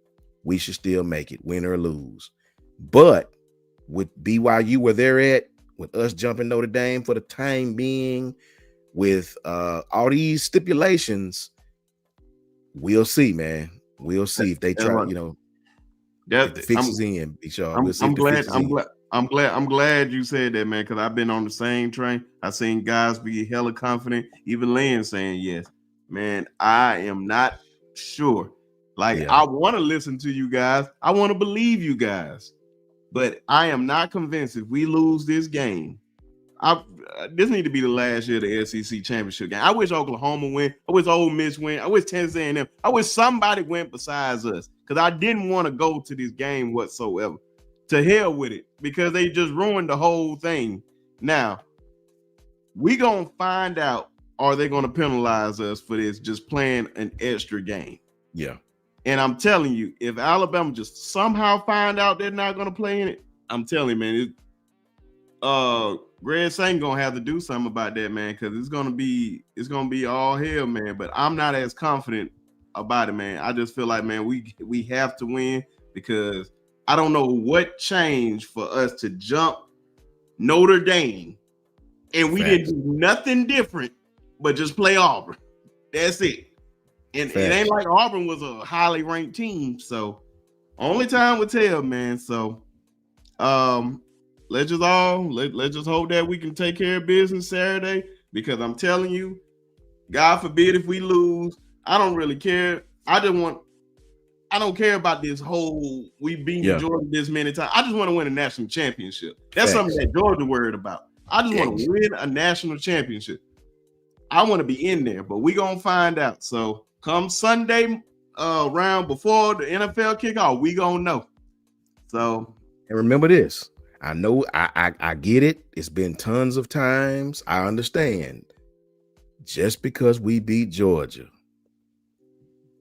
we should still make it, win or lose. But with BYU where they're at, with us jumping Notre Dame for the time being, with all these stipulations, we'll see, man. We'll see if they try, you know, if the fix is in. I'm glad you said that, man, because I've been on the same train. I seen guys be hella confident, even Lynn saying yes. Man, I am not sure. Like, I want to listen to you guys. I want to believe you guys. But I am not convinced if we lose this game. This need to be the last year of the SEC championship game. I wish Oklahoma win. I wish Ole Miss win. I wish Tennessee A&M. I wish somebody went besides us, because I didn't want to go to this game whatsoever. To hell with it, because they just ruined the whole thing. Now, we gonna find out, are they gonna penalize us for this, just playing an extra game? Yeah. And I'm telling you, if Alabama just somehow find out they're not gonna play in it, I'm telling you, man, Greg Saint gonna have to do something about that, man, because it's gonna be all hell, man. But I'm not as confident about it, man. I just feel like, man, we have to win, because I don't know what changed for us to jump Notre Dame, and we didn't do nothing different but just play Auburn. That's it. And it ain't like Auburn was a highly ranked team. So only time will tell, man. So let's just hope that we can take care of business Saturday, because I'm telling you, God forbid if we lose, I don't really care. I don't care about this whole we beat Georgia this many times. I just want to win a national championship. That's something that Georgia worried about. I just want to win a national championship. I want to be in there, but we're gonna find out. So come Sunday round before the NFL kickoff, we gonna know. So, and remember this. I know I get it. It's been tons of times. I understand. Just because we beat Georgia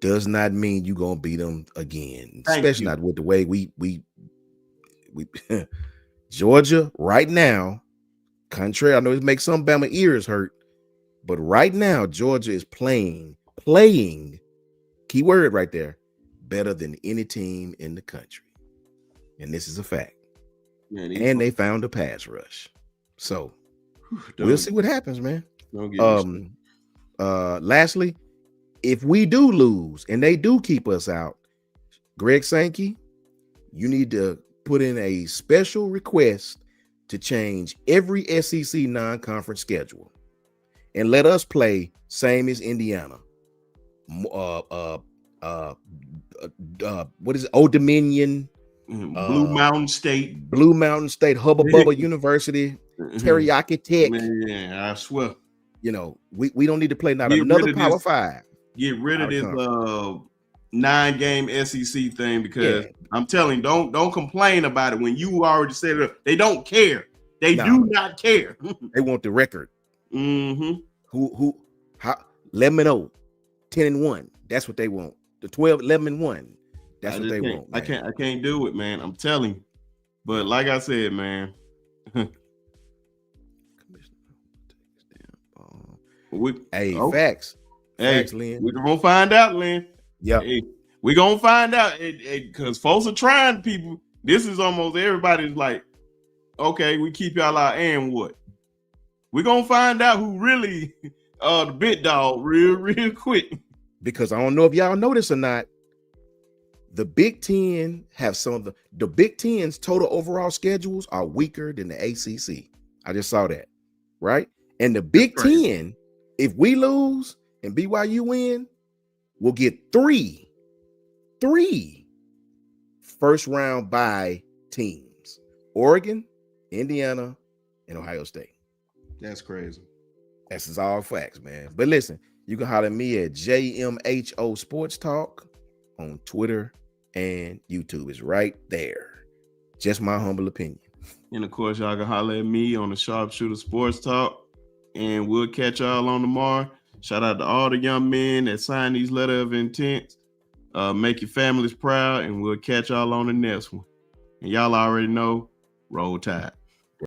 does not mean you're gonna beat them again. Especially not with the way we Georgia right now, contrary, I know it makes some Bama ears hurt, but right now Georgia is playing, keyword right there, better than any team in the country. And this is a fact. Man, and they found a pass rush. So we'll see what happens, man. Lastly, if we do lose and they do keep us out, Greg Sankey, you need to put in a special request to change every SEC non-conference schedule and let us play same as Indiana. What is it? Old Dominion, Blue Mountain State, Hubba Bubba University, Teriyaki Tech. Man, I swear. You know, we don't need to play another Power 5. Get rid of this 9-game SEC thing, because I'm telling you, don't complain about it when you already said it. They don't care. They do not care. They want the record. Mm-hmm. Let me know. 10-1. That's what they want. The 12, 11-1. That's what they want. Man. I can't do it, man. I'm telling you. But like I said, man. Facts. Hey, Facts, Lynn. We're gonna find out, Lynn. Yeah. Hey, we're gonna find out, because folks are trying people. This is almost everybody's like, okay, we keep y'all out, and what? We're gonna find out who really the big dog real quick. Because I don't know if y'all know this or not. The Big Ten have some of the Big Ten's total overall schedules are weaker than the ACC. I just saw that, right? And the Big Ten, if we lose and BYU win, we'll get three first round bye teams: Oregon, Indiana, and Ohio State. That's crazy. That's all facts, man. But listen, You can holler at me at JMHO Sports Talk on Twitter and YouTube. It's right there. Just my humble opinion. And of course, y'all can holler at me on the Sharpshooter Sports Talk. And we'll catch y'all on tomorrow. Shout out to all the young men that signed these letter of intent. Make your families proud, and we'll catch y'all on the next one. And y'all already know, roll tide.